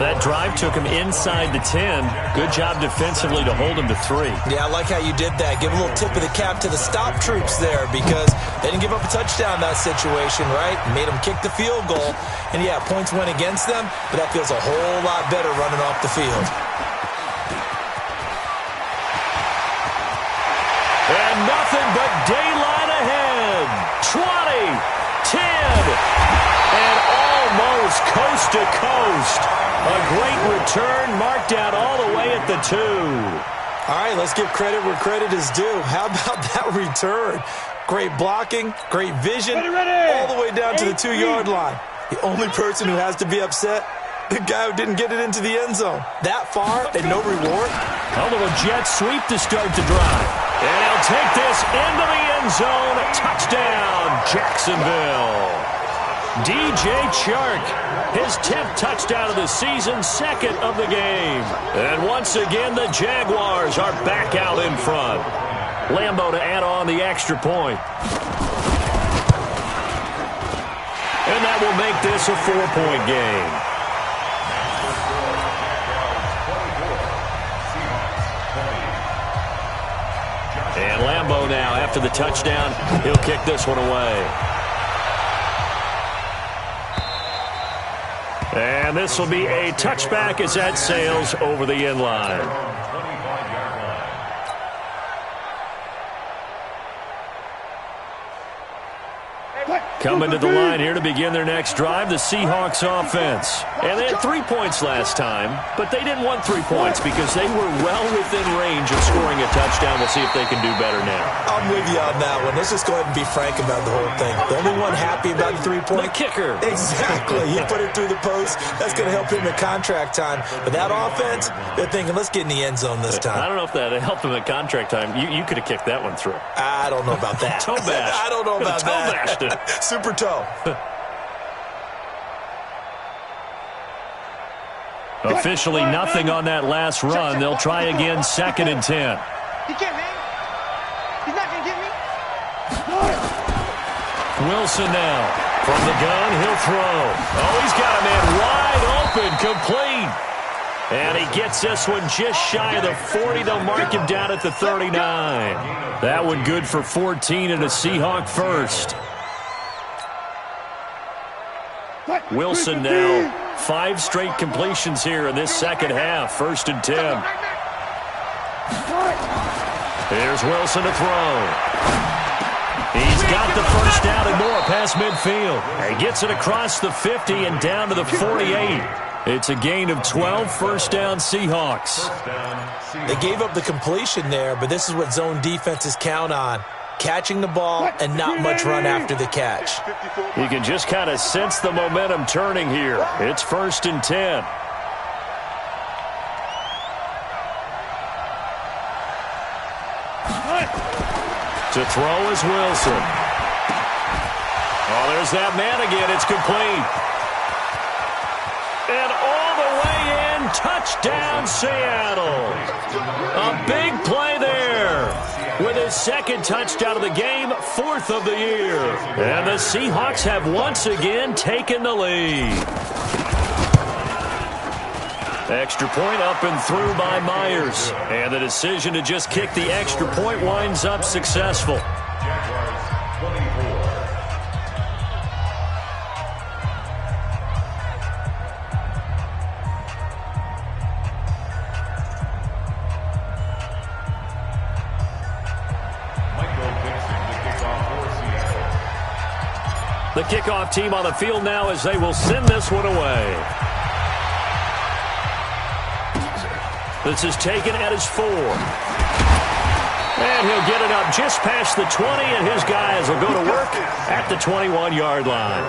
That drive took him inside the 10. Good job defensively to hold him to 3. Yeah, I like how you did that. Give a little tip of the cap to the stop troops there because they didn't give up a touchdown in that situation, right? Made them kick the field goal. And, yeah, points went against them, but that feels a whole lot better running off the field. And nothing but daylight ahead. 20, 10, and almost coast to coast. A great return marked out all the way at the 2. All right, let's give credit where credit is due. How about that return? Great blocking, great vision, all the way down to the 2-yard line. The only person who has to be upset, the guy who didn't get it into the end zone. That far and no reward. A little jet sweep to start the drive. And he'll take this into the end zone. Touchdown, Jacksonville. DJ Chark, his 10th touchdown of the season, 2nd of the game. And once again, the Jaguars are back out in front. Lambeau to add on the extra point. And that will make this a 4-point game. And Lambeau now, after the touchdown, he'll kick this one away. And this will be a touchback as that sails over the end line. Coming to the line here to begin their next drive, the Seahawks offense. And they had 3 points last time, but they didn't want 3 points because they were well within range of scoring a touchdown. We'll see if they can do better now. I'm with you on that one. Let's just go ahead and be frank about the whole thing. The only one happy about the 3-point? The kicker. Exactly. He put it through the post. That's going to help him in contract time. But that offense, they're thinking, let's get in the end zone this time. I don't know if that helped him at contract time. You could have kicked that one through. I don't know about that. Toe bash. I don't know about that. Toe bashed it. Super toe. Officially nothing on that last run. They'll try again, 2nd and 10. He can't hang. He's not going to get me. Wilson now. From the gun, he'll throw. Oh, he's got a man wide open, complete. And he gets this one just shy of the 40. They'll mark him down at the 39. That one good for 14 and a Seahawk first. Wilson now, 5 straight completions here in this second half. 1st and 10. Here's Wilson to throw. He's got the first down and more past midfield. He gets it across the 50 and down to the 48. It's a gain of 12, 1st down Seahawks. They gave up the completion there, but this is what zone defenses count on. Catching the ball and not much run after the catch. You can just kind of sense the momentum turning here. It's 1st and 10. To throw is Wilson. Oh, there's that man again. It's complete. And all the way in, touchdown Seattle. A big play there. With his 2nd touchdown of the game, 4th of the year. And the Seahawks have once again taken the lead. Extra point up and through by Myers. And the decision to just kick the extra point winds up successful. Jaguars 24. The kickoff team on the field now as they will send this one away. This is taken at his 4. And he'll get it up just past the 20, and his guys will go to work at the 21-yard line.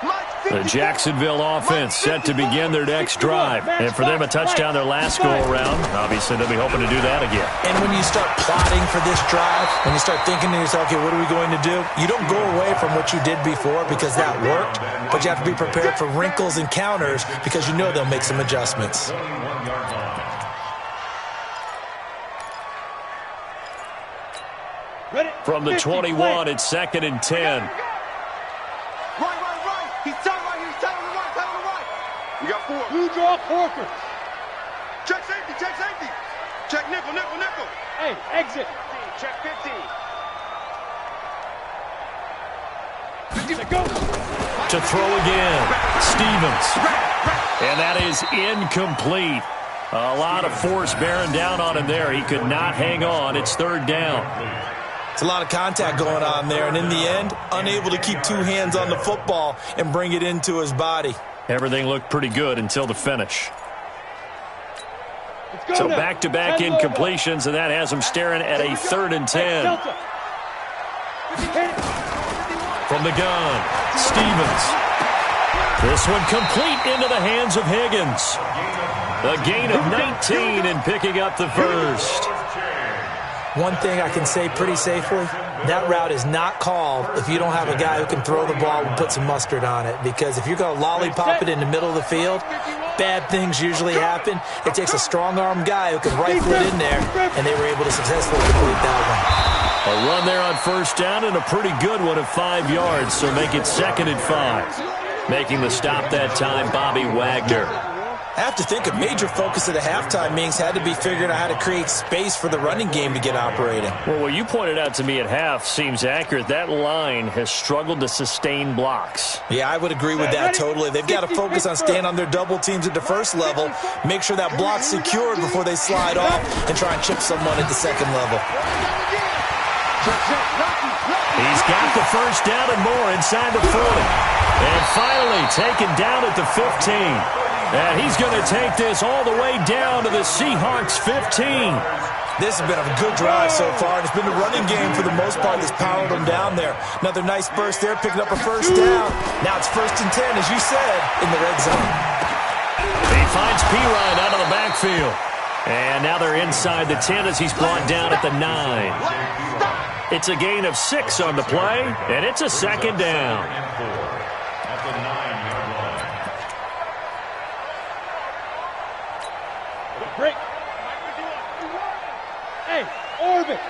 My The Jacksonville offense set to begin their next drive. And for them, a touchdown their last go-around. Obviously, they'll be hoping to do that again. And when you start plotting for this drive, when you start thinking to yourself, okay, what are we going to do? You don't go away from what you did before because that worked, but you have to be prepared for wrinkles and counters because you know they'll make some adjustments. From the 21, it's 2nd and 10. Right. He's telling right. We got 4. You draw Corker. Check safety. Check nickel. Hey, exit. Check 15. Go. To throw again, Stevens. And that is incomplete. A lot of force bearing down on him there. He could not hang on. It's 3rd down. It's a lot of contact going on there, and in the end, unable to keep 2 hands on the football and bring it into his body. Everything looked pretty good until the finish. So back-to-back incompletions, and that has him staring at a 3rd and 10. From the gun, Stevens. This one complete into the hands of Higgins. A gain of 19 and picking up the first. One thing I can say pretty safely, that route is not called if you don't have a guy who can throw the ball and put some mustard on it. Because if you're going to lollipop it in the middle of the field, bad things usually happen. It takes a strong-arm guy who can rifle it in there, and they were able to successfully complete that one. A run there on 1st down and a pretty good one of 5 yards, so make it 2nd and 5. Making the stop that time, Bobby Wagner. I have to think a major focus of the halftime meetings had to be figuring out how to create space for the running game to get operating. Well, what you pointed out to me at half seems accurate. That line has struggled to sustain blocks. Yeah, I would agree with that totally. They've got to focus on staying on their double teams at the first level, make sure that block's secured before they slide off, and try and chip someone at the second level. He's got the 1st down and more inside the 40. And finally taken down at the 15. And he's going to take this all the way down to the Seahawks 15. This has been a good drive so far, and it's been the running game for the most part that's powered them down there. Another nice burst there, picking up a 1st down. Now it's 1st and 10, as you said, in the red zone. He finds Pirine out of the backfield. And now they're inside the 10 as he's brought down at the 9. It's a gain of 6 on the play, and it's a 2nd down. At the 9-yard line. Break. Hey, orbit.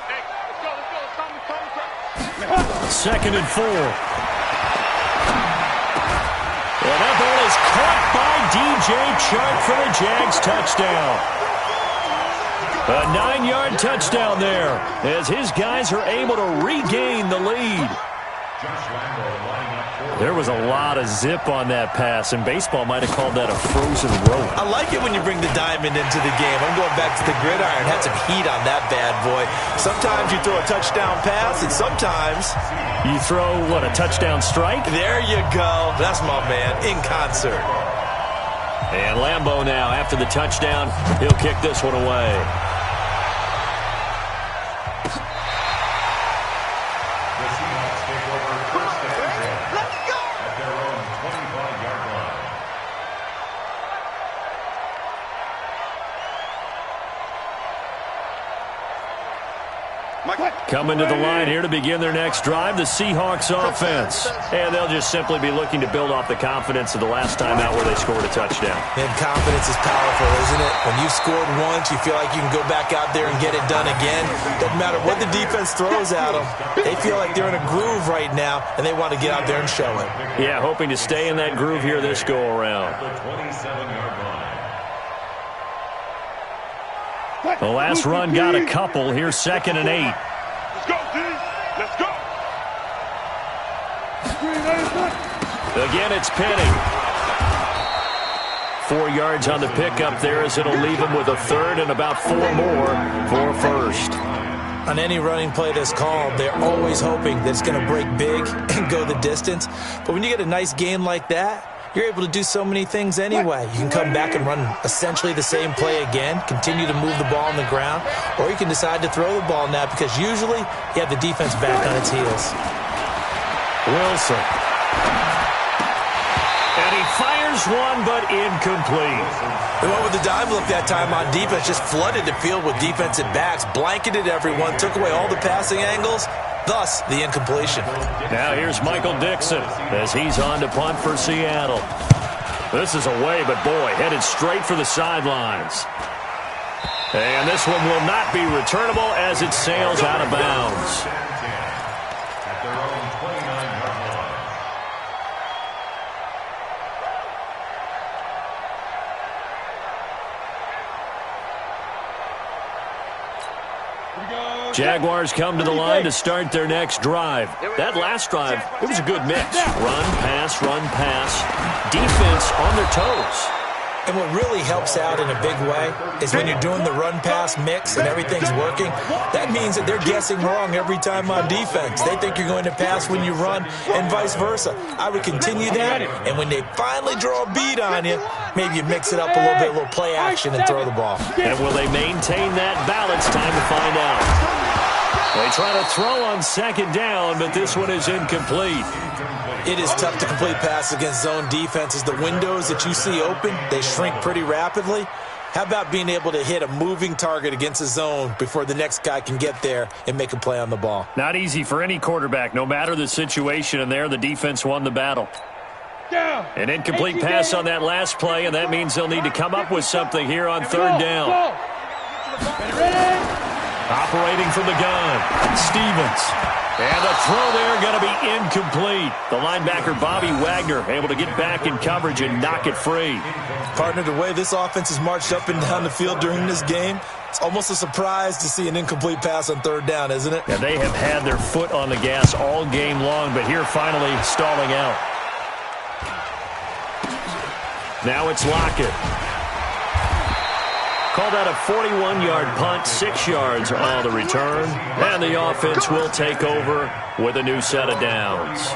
Hey, let's go. 2nd and 4. And that ball is caught by DJ Chark for the Jags touchdown. A 9-yard touchdown there as his guys are able to regain the lead. There was a lot of zip on that pass, and baseball might have called that a frozen rope. I like it when you bring the diamond into the game. I'm going back to the gridiron. Had some heat on that bad boy. Sometimes you throw a touchdown pass, and sometimes you throw, what, a touchdown strike? There you go. That's my man, in concert. And Lambeau now, after the touchdown, he'll kick this one away. Coming to the line here to begin their next drive, the Seahawks offense. And they'll just simply be looking to build off the confidence of the last time out where they scored a touchdown. And confidence is powerful, isn't it? When you've scored once, you feel like you can go back out there and get it done again. Doesn't matter what the defense throws at them. They feel like they're in a groove right now, and they want to get out there and show it. Yeah, hoping to stay in that groove here this go-around. The last run got a couple. Here's 2nd and 8. Let's go, D. Let's go. Again, it's Penning. 4 yards on the pickup there as it'll leave him with a 3rd and about 4 more for a 1st. On any running play that's called, they're always hoping that it's going to break big and go the distance. But when you get a nice gain like that, you're able to do so many things anyway. You can come back and run essentially the same play again, continue to move the ball on the ground, or you can decide to throw the ball now because usually you have the defense back on its heels. Wilson. Here's one, but incomplete. They went with the dive look that time on defense, just flooded the field with defensive backs, blanketed everyone, took away all the passing angles, thus the incompletion. Now here's Michael Dixon as he's on to punt for Seattle. This is away, but boy, headed straight for the sidelines. And this one will not be returnable as it sails out of bounds. At their own 29-yard line. Jaguars come to the line to start their next drive. That last drive, it was a good mix. Run, pass, defense on their toes. And what really helps out in a big way is when you're doing the run-pass mix and everything's working, that means that they're guessing wrong every time on defense. They think you're going to pass when you run and vice versa. I would continue that, and when they finally draw a beat on you, maybe you mix it up a little bit, a little play action, and throw the ball. And will they maintain that balance? Time to find out. They try to throw on second down, but this one is incomplete. It is tough to complete passes against zone defenses. The windows that you see open, they shrink pretty rapidly. How about being able to hit a moving target against a zone before the next guy can get there and make a play on the ball? Not easy for any quarterback, no matter the situation, and there the defense won the battle. An incomplete pass on that last play, and that means they'll need to come up with something here on third down. Operating from the gun, Stevens. And the throw there going to be incomplete. The linebacker, Bobby Wagner, able to get back in coverage and knock it free. Partner, the way this offense has marched up and down the field during this game, it's almost a surprise to see an incomplete pass on third down, isn't it? Yeah, they have had their foot on the gas all game long, but here finally stalling out. Now it's Lockett. Called out a 41-yard punt, 6 yards on the return. And the offense will take over with a new set of downs.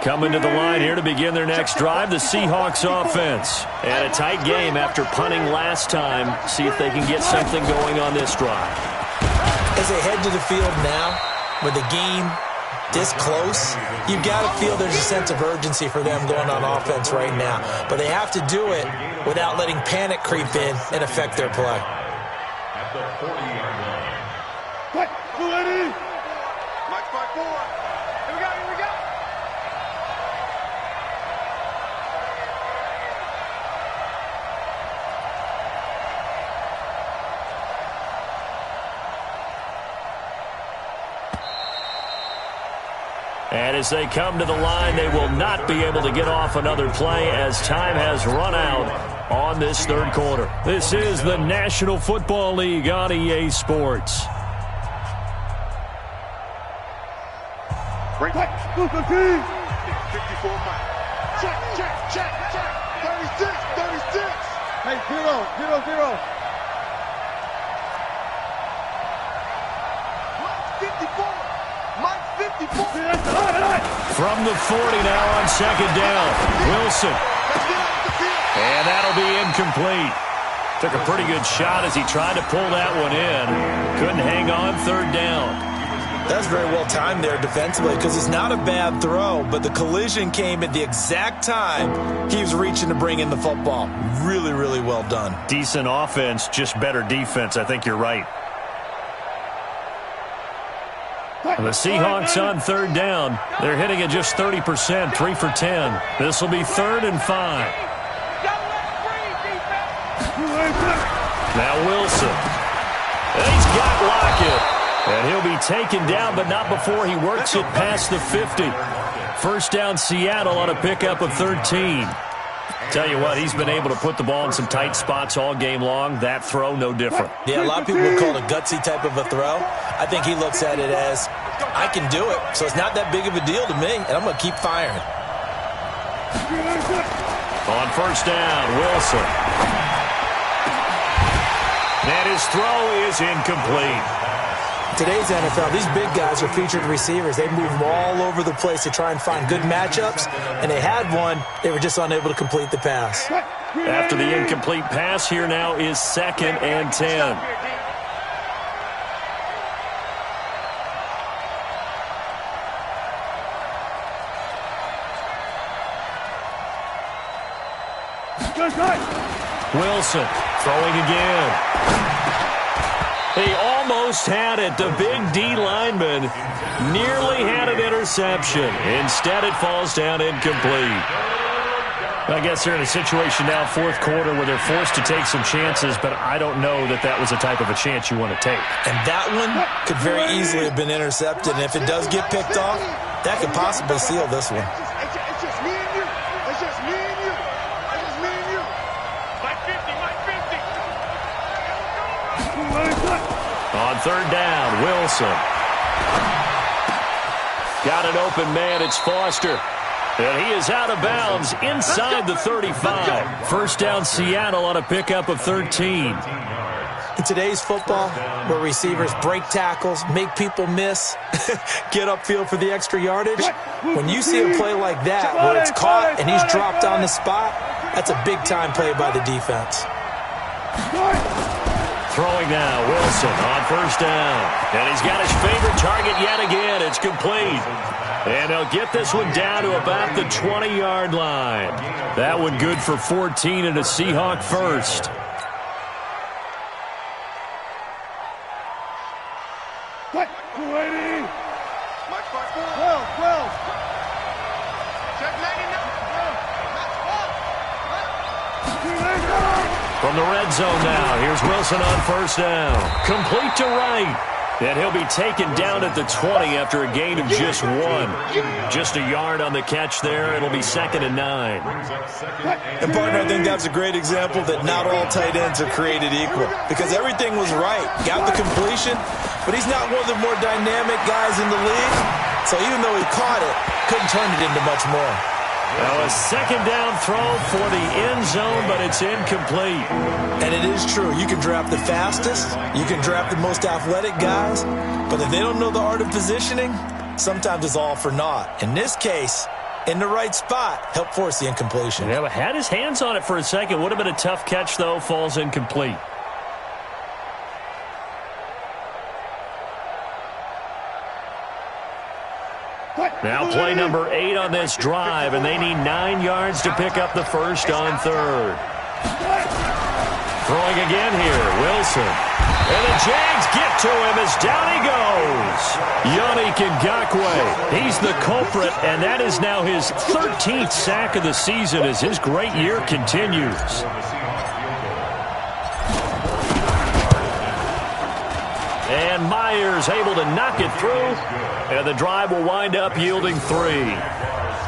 Coming to the line here to begin their next drive, the Seahawks offense. And a tight game after punting last time. See if they can get something going on this drive. As they head to the field now, with the game this close, you've got to feel there's a sense of urgency for them going on offense right now. But they have to do it without letting panic creep in and affect their play. At the 40-yard line. What? Mike 5-4. Here we go, here we go. And as they come to the line, they will not be able to get off another play as time has run out on this third quarter. This is the National Football League on EA Sports. Break. 54 Mike. Check. 36. Hey, 0. Mike 54. From the 40 now on second down. Wilson. And that'll be incomplete. Took a pretty good shot as he tried to pull that one in. Couldn't hang on third down. That's very well timed there defensively because it's not a bad throw, but the collision came at the exact time he was reaching to bring in the football. Really, really well done. Decent offense, just better defense. I think you're right. The Seahawks on third down. They're hitting at just 30%, 3 for 10. This will be 3rd and 5. Now Wilson. And he's got Lockett. And he'll be taken down, but not before he works it past the 50. First down Seattle on a pickup of 13. Tell you what, he's been able to put the ball in some tight spots all game long. That throw, no different. Yeah, a lot of people would call it a gutsy type of a throw. I think he looks at it as, I can do it, so it's not that big of a deal to me, and I'm going to keep firing. On first down, Wilson. And his throw is incomplete. Today's NFL, these big guys are featured receivers. They move them all over the place to try and find good matchups, and they had one. They were just unable to complete the pass. After the incomplete pass, here now is 2nd and 10. Wilson throwing again. He almost had it. The big D lineman nearly had an interception. Instead, it falls down incomplete. I guess they're in a situation now, 4th quarter, where they're forced to take some chances, but I don't know that that was the type of a chance you want to take. And that one could very easily have been intercepted, and if it does get picked off, that could possibly seal this one. It's just me and you. It's just me and you. It's just me and you. My 50, my 50. On 3rd down, Wilson. Got an open man. It's Foster. And he is out of bounds inside the 35. 1st down, Seattle on a pickup of 13. In today's football, where receivers break tackles, make people miss, get upfield for the extra yardage, when you see a play like that where it's caught and he's dropped on the spot, that's a big-time play by the defense. Throwing now, Wilson on 1st down. And he's got his favorite target yet again. It's complete. And he'll get this one down to about the 20-yard line. That one good for 14 and a Seahawk first. What? 280. Mike 12. Check 99. From the red zone now, here's Wilson on 1st down. Complete to right. And he'll be taken down at the 20 after a gain of just 1. Just a yard on the catch there. It'll be 2nd and 9. And, partner, I think that's a great example that not all tight ends are created equal. Because everything was right. Got the completion, but he's not one of the more dynamic guys in the league. So even though he caught it, couldn't turn it into much more. Now a 2nd down throw for the end zone, but it's incomplete. And it is true. You can draft the fastest. You can draft the most athletic guys. But if they don't know the art of positioning, sometimes it's all for naught. In this case, in the right spot, helped force the incompletion. Yeah, but had his hands on it for a second. Would have been a tough catch, though. Falls incomplete. Now play number 8 on this drive, and they need 9 yards to pick up the first on 3rd. Throwing again here, Wilson. And the Jags get to him as down he goes. Yannick Ngakoue, he's the culprit, and that is now his 13th sack of the season as his great year continues. And Myers able to knock it through, and the drive will wind up yielding 3.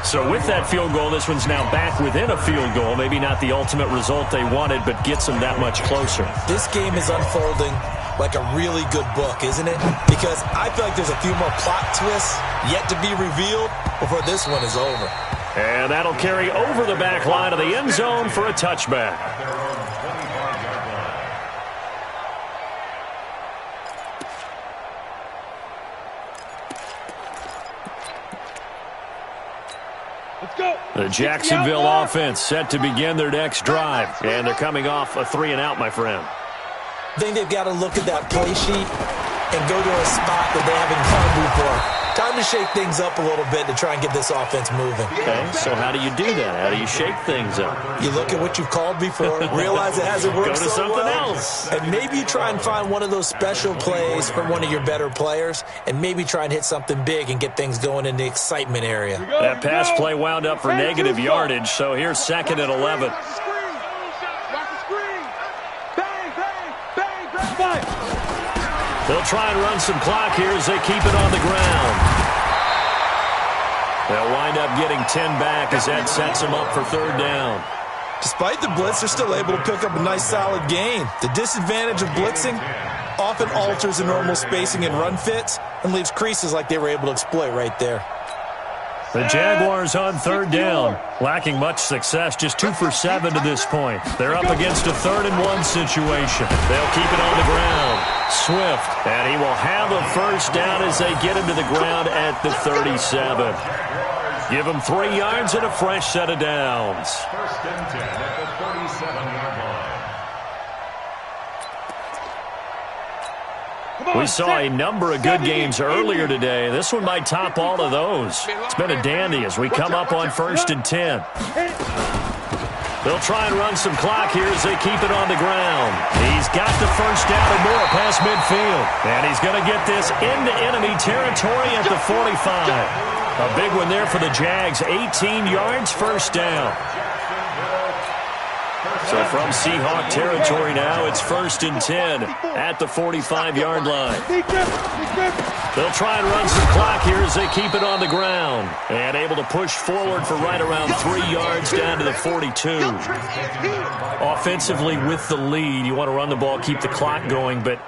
So with that field goal, this one's now back within a field goal. Maybe not the ultimate result they wanted, but gets them that much closer. This game is unfolding like a really good book, isn't it? Because I feel like there's a few more plot twists yet to be revealed before this one is over. And that'll carry over the back line of the end zone for a touchback. The Jacksonville offense set to begin their next drive. And they're coming off a 3-and-out, my friend. I think they've got to look at that play sheet and go to a spot that they haven't gone before. Time to shake things up a little bit to try and get this offense moving. Okay, so how do you do that? How do you shake things up? You look at what you've called before, realize it hasn't worked Go to so something well, else. and maybe you try and find one of those special plays from one of your better players, and maybe try and hit something big and get things going in the excitement area. That pass play wound up for negative yardage, so here's 2nd and 11. They'll try and run some clock here as they keep it on the ground. They'll wind up getting 10 back as that sets them up for 3rd down. Despite the blitz, they're still able to pick up a nice solid gain. The disadvantage of blitzing often alters the normal spacing and run fits and leaves creases like they were able to exploit right there. The Jaguars on 3rd down, lacking much success, just 2 for 7 to this point. They're up against a 3rd and 1 situation. They'll keep it on the ground. Swift, and he will have a first down as they get him to the ground at the 37. Give him 3 yards and a fresh set of downs. First and 10 at the 37-yard line. We saw a number of good games earlier today. This one might top all of those. It's been a dandy as we come up on first and 10. They'll try and run some clock here as they keep it on the ground. He's got the first down and more past midfield. And he's going to get this into enemy territory at the 45. A big one there for the Jags. 18 yards, first down. So from Seahawk territory now, it's first and 10 at the 45-yard line. They'll try and run some clock here as they keep it on the ground. And able to push forward for right around 3 yards down to the 42. Offensively with the lead, you want to run the ball, keep the clock going, but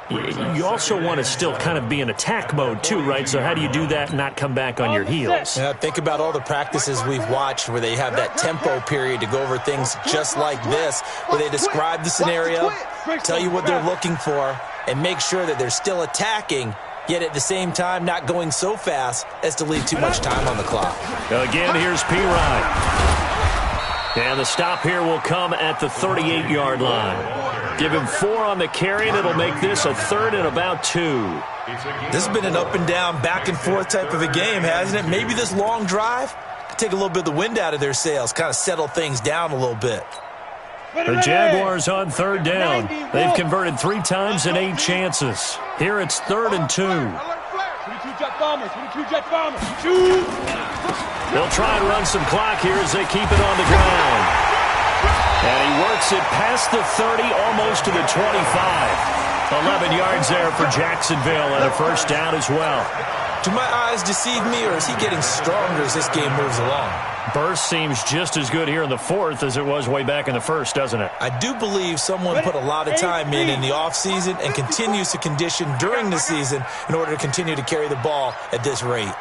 you also want to still kind of be in attack mode too, right? So how do you do that and not come back on your heels? Yeah, think about all the practices we've watched where they have that tempo period to go over things just like this, where they describe the scenario, tell you what they're looking for, and make sure that they're still attacking, yet at the same time not going so fast as to leave too much time on the clock. Again, here's P-Ryan. And the stop here will come at the 38-yard line. Give him 4 on the carry, and it'll make this a 3rd and about 2. This has been an up-and-down, back-and-forth type of a game, hasn't it? Maybe this long drive could take a little bit of the wind out of their sails, kind of settle things down a little bit. The Jaguars on 3rd down. They've converted 3 times in 8 chances. Here it's 3rd and 2. 22 jet bombers, 22 jet bombers. Shoot! They'll try and run some clock here as they keep it on the ground. And he works it past the 30, almost to the 25. 11 yards there for Jacksonville and a first down as well. Do my eyes deceive me, or is he getting stronger as this game moves along? Burst seems just as good here in the 4th as it was way back in the 1st, doesn't it? I do believe someone put a lot of time in the offseason and continues to condition during the season in order to continue to carry the ball at this rate.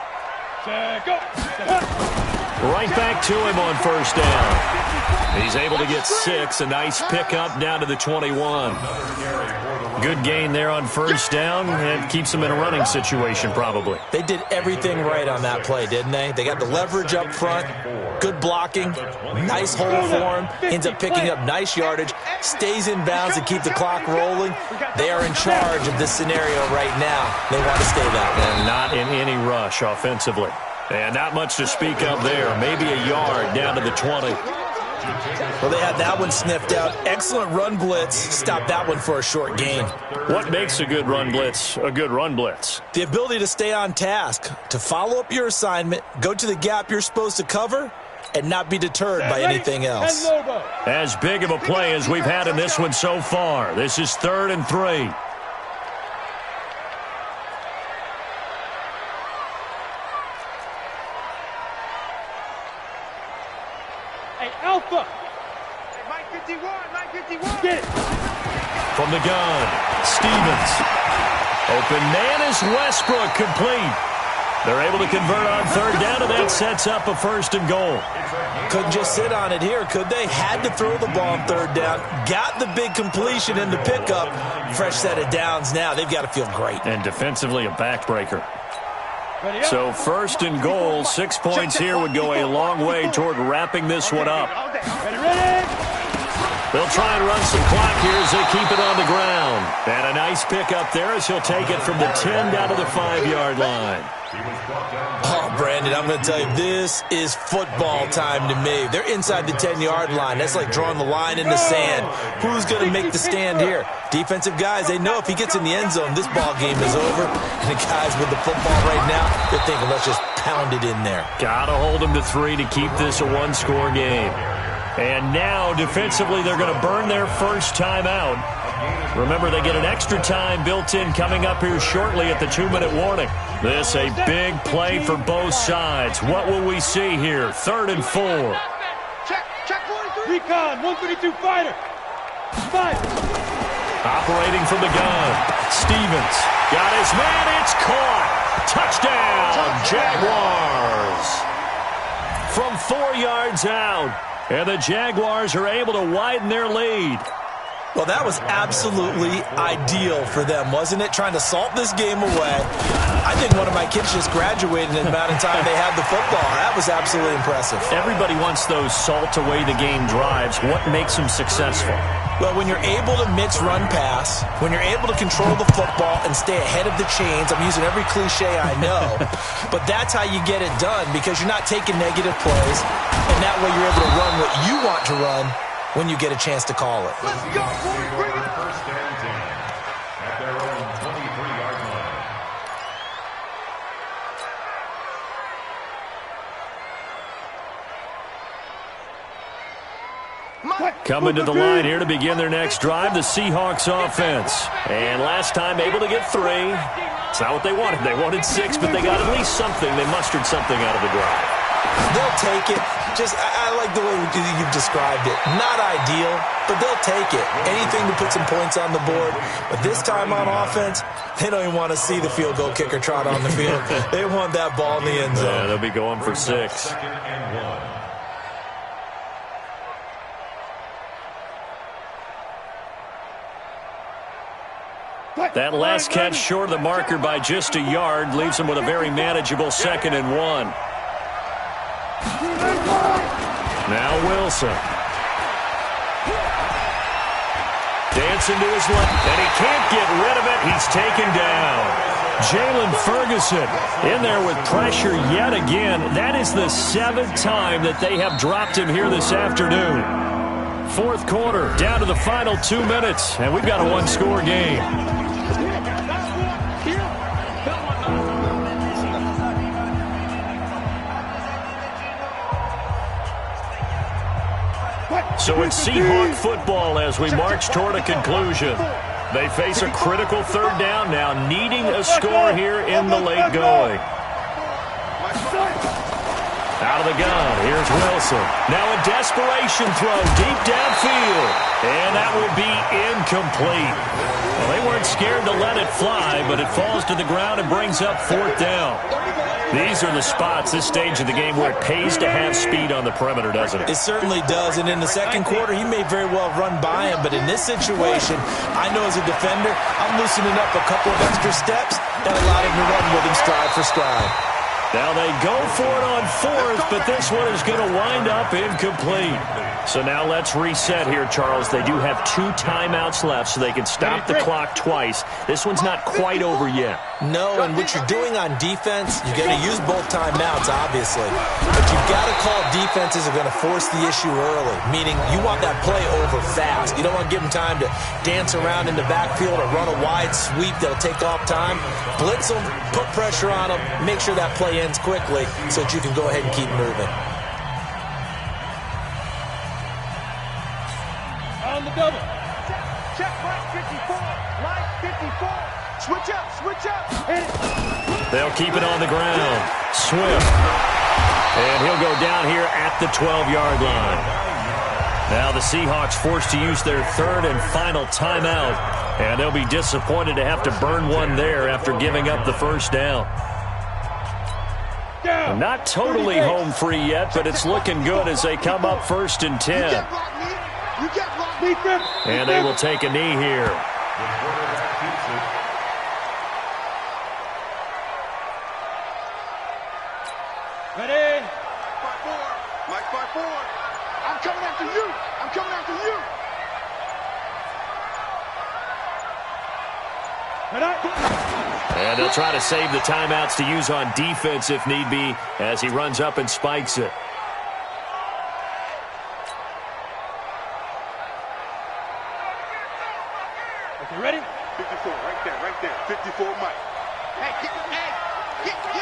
Right back to him on first down. He's able to get 6. A nice pickup down to the 21. Good gain there on first down. It keeps them in a running situation probably. They did everything right on that play, didn't they? They got the leverage up front, good blocking, nice hole for him, ends up picking up nice yardage, stays in bounds to keep the clock rolling. They are in charge of this scenario right now. They want to stay that way. And not in any rush offensively. And not much to speak of there. Maybe a yard down to the 20. Well, they had that one sniffed out. Excellent run blitz. Stopped that one for a short gain. What makes a good run blitz a good run blitz? The ability to stay on task, to follow up your assignment, go to the gap you're supposed to cover, and not be deterred by anything else. As big of a play as we've had in this one so far. This is 3rd and 3. Alpha! Mike 51, Mike 51. Get it! From the gun, Stevens. Open man is Westbrook, complete. They're able to convert on 3rd down, and that sets up a 1st and goal. Couldn't just sit on it here, could they? Had to throw the ball on 3rd down. Got the big completion in the pickup. Fresh set of downs now. They've got to feel great. And defensively, a backbreaker. So 1st and goal, 6 points here would go a long way toward wrapping this one up. They'll try and run some clock here as they keep it on the ground. And a nice pickup there as he'll take it from the 10 down to the 5-yard line. Oh, Brandon, I'm going to tell you, this is football time to me. They're inside the 10-yard line. That's like drawing the line in the sand. Who's going to make the stand here? Defensive guys, they know if he gets in the end zone, this ball game is over. And the guys with the football right now, they're thinking, let's just pound it in there. Got to hold them to 3 to keep this a 1-score game. And now, defensively, they're going to burn their first time out. Remember, they get an extra time built in coming up here shortly at the 2-minute warning. This a big play for both sides. What will we see here? 3rd and 4. Check 43. Recon, 132 fighter. Fight. Operating from the gun. Stevens got his man. It's caught. Touchdown, Jaguars. From 4 yards out. And the Jaguars are able to widen their lead. Well, that was absolutely ideal for them, wasn't it? Trying to salt this game away. I think one of my kids just graduated in the amount of time they had the football. That was absolutely impressive. Everybody wants those salt-away-the-game drives. What makes them successful? Well, when you're able to mix run-pass, when you're able to control the football and stay ahead of the chains, I'm using every cliche I know, but that's how you get it done because you're not taking negative plays, and that way you're able to run what you want to run when you get a chance to call it. Let's go, boys. Bring it. First and 10 at their own 23-yard line. Coming to the line here to begin their next drive, the Seahawks offense. And last time able to get 3. It's not what they wanted. They wanted 6, but they got at least something. They mustered something out of the drive. They'll take it. I like the way you've described it. Not ideal, but they'll take it. Anything to put some points on the board. But this time on offense, they don't even want to see the field goal kicker trot on the field. They want that ball in the end zone. Yeah, they'll be going for 6. Second and 1. That last catch short of the marker by just a yard leaves them with a very manageable 2nd and 1. Now Wilson. Dancing to his left, and he can't get rid of it. He's taken down. Jalen Ferguson in there with pressure yet again. That is the 7th time that they have dropped him here this afternoon. 4th quarter, down to the final 2 minutes, and we've got a 1-score game. So it's Seahawk football as we march toward a conclusion. They face a critical 3rd down now, needing a score here in the late going. Out of the gun, here's Wilson. Now a desperation throw deep downfield, and that will be incomplete. Well, they weren't scared to let it fly, but it falls to the ground and brings up 4th down. These are the spots, this stage of the game, where it pays to have speed on the perimeter, doesn't it? It certainly does, and in the 2nd quarter, he may very well run by him, but in this situation, I know as a defender, I'm loosening up a couple of extra steps that allowed him to run with him stride for stride. Now they go for it on 4th, but this one is going to wind up incomplete. So now let's reset here, Charles. They do have 2 timeouts left, so they can stop the clock twice. This one's not quite over yet. No, and what you're doing on defense, you got to use both timeouts, obviously. But you've got to call defenses are going to force the issue early, meaning you want that play over fast. You don't want to give them time to dance around in the backfield or run a wide sweep that'll take off time. Blitz them, put pressure on them, make sure that play ends quickly so that you can go ahead and keep moving. On the double. Check right 54. Line 54. Switch up. Switch up. They'll keep it on the ground. Swift. And he'll go down here at the 12-yard line. Now the Seahawks forced to use their 3rd and final timeout. And they'll be disappointed to have to burn one there after giving up the 1st down. Not totally home free yet, but it's looking good as they come up 1st and 10. And they will take a knee here. Ready? 5-4. Mike 5-4. I'm coming after you. I'm coming after you. And they'll try to save the timeouts to use on defense if need be as he runs up and spikes it. Okay, ready? 54, right there. 54, Mike. Hey, get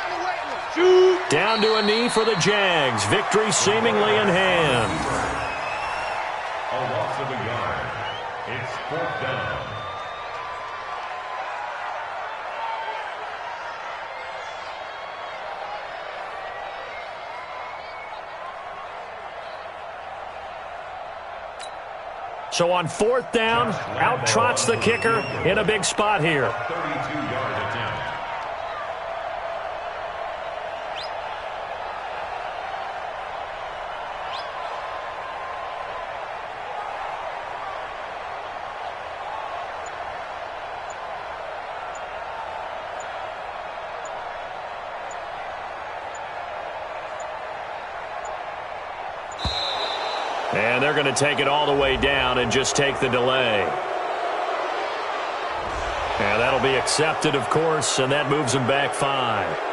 me waiting. Shoot! Down to a knee for the Jags. Victory seemingly in hand. A loss of a yard. It's 4th down. So on 4th down, out trots the kicker in a big spot here. 32-yard attempt. And they're going to take it all the way down and just take the delay. And that'll be accepted, of course, and that moves them back 5.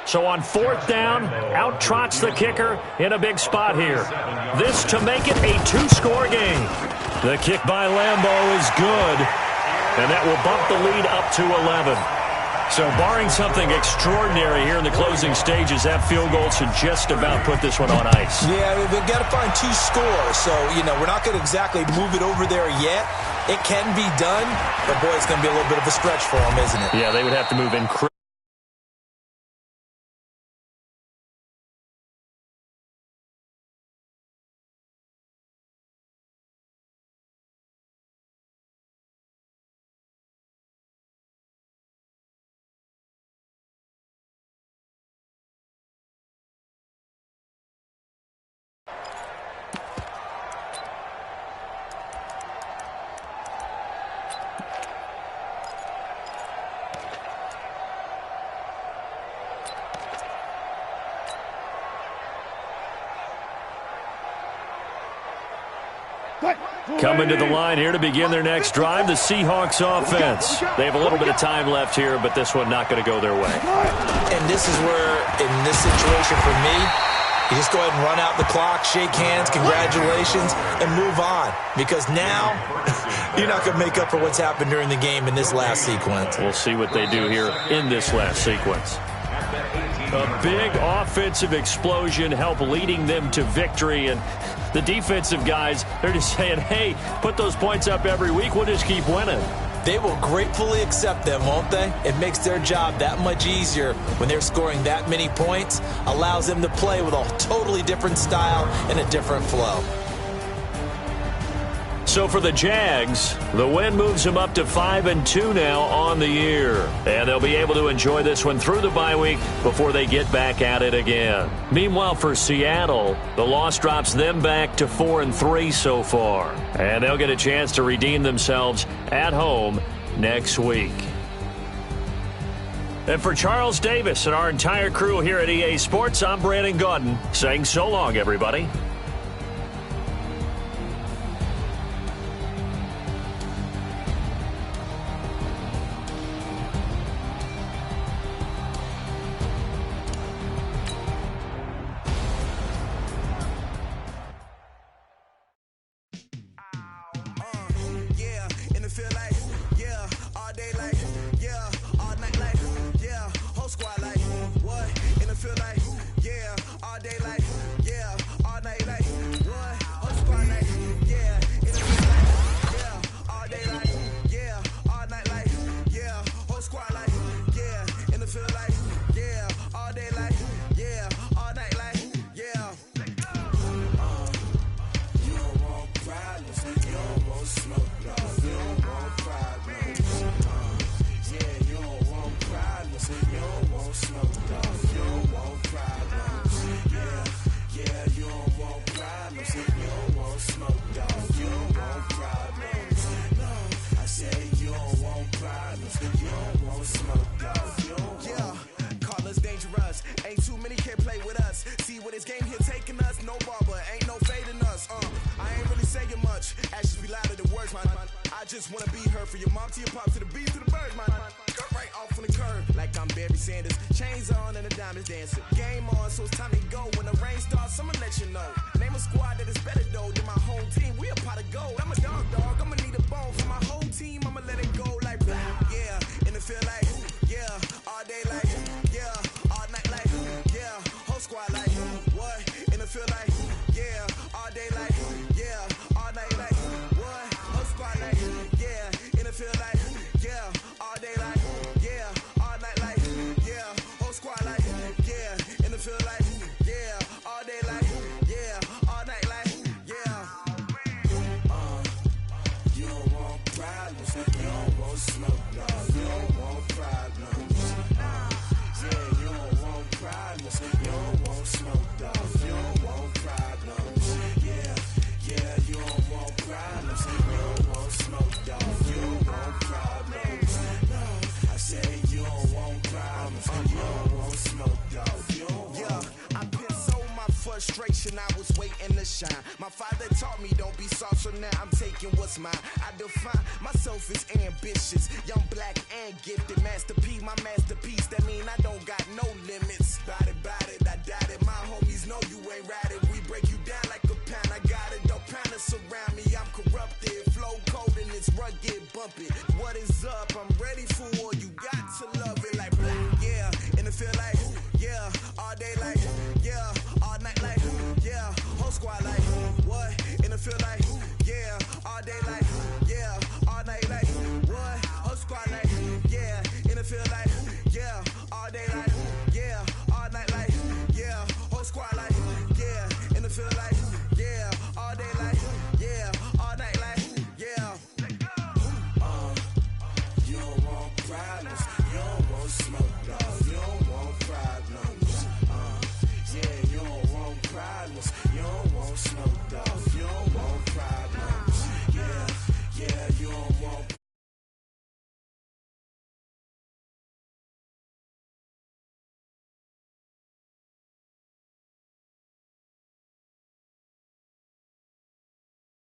So on 4th down, out trots the kicker in a big spot here. This to make it a 2-score game. The kick by Lambo is good, and that will bump the lead up to 11. So barring something extraordinary here in the closing stages, that field goal should just about put this one on ice. Yeah, we've got to find 2 scores. So, we're not going to exactly move it over there yet. It can be done, but, boy, it's going to be a little bit of a stretch for them, isn't it? Yeah, they would have to move in. Coming to the line here to begin their next drive, the Seahawks offense. They have a little bit of time left here, but this one not going to go their way. And this is where, in this situation for me, you just go ahead and run out the clock, shake hands, congratulations, and move on. Because now, you're not going to make up for what's happened during the game in this last sequence. We'll see what they do here in this last sequence. A big offensive explosion helped leading them to victory, and the defensive guys, they're just saying, hey, put those points up every week, we'll just keep winning. They will gratefully accept them, won't they? It makes their job that much easier when they're scoring that many points, allows them to play with a totally different style and a different flow. So for the Jags, the win moves them up to 5-2 now on the year. And they'll be able to enjoy this one through the bye week before they get back at it again. Meanwhile, for Seattle, the loss drops them back to 4-3 so far. And they'll get a chance to redeem themselves at home next week. And for Charles Davis and our entire crew here at EA Sports, I'm Brandon Gaudin saying so long, everybody. My father taught me don't be soft, so now I'm taking what's mine. I define myself as ambitious, young, black, and gifted. Master P, my masterpiece. That mean I don't got no limits. Bout it, I doubt it. My homies know you ain't ratted. We break you down like a pound. I got it, don't pound us around.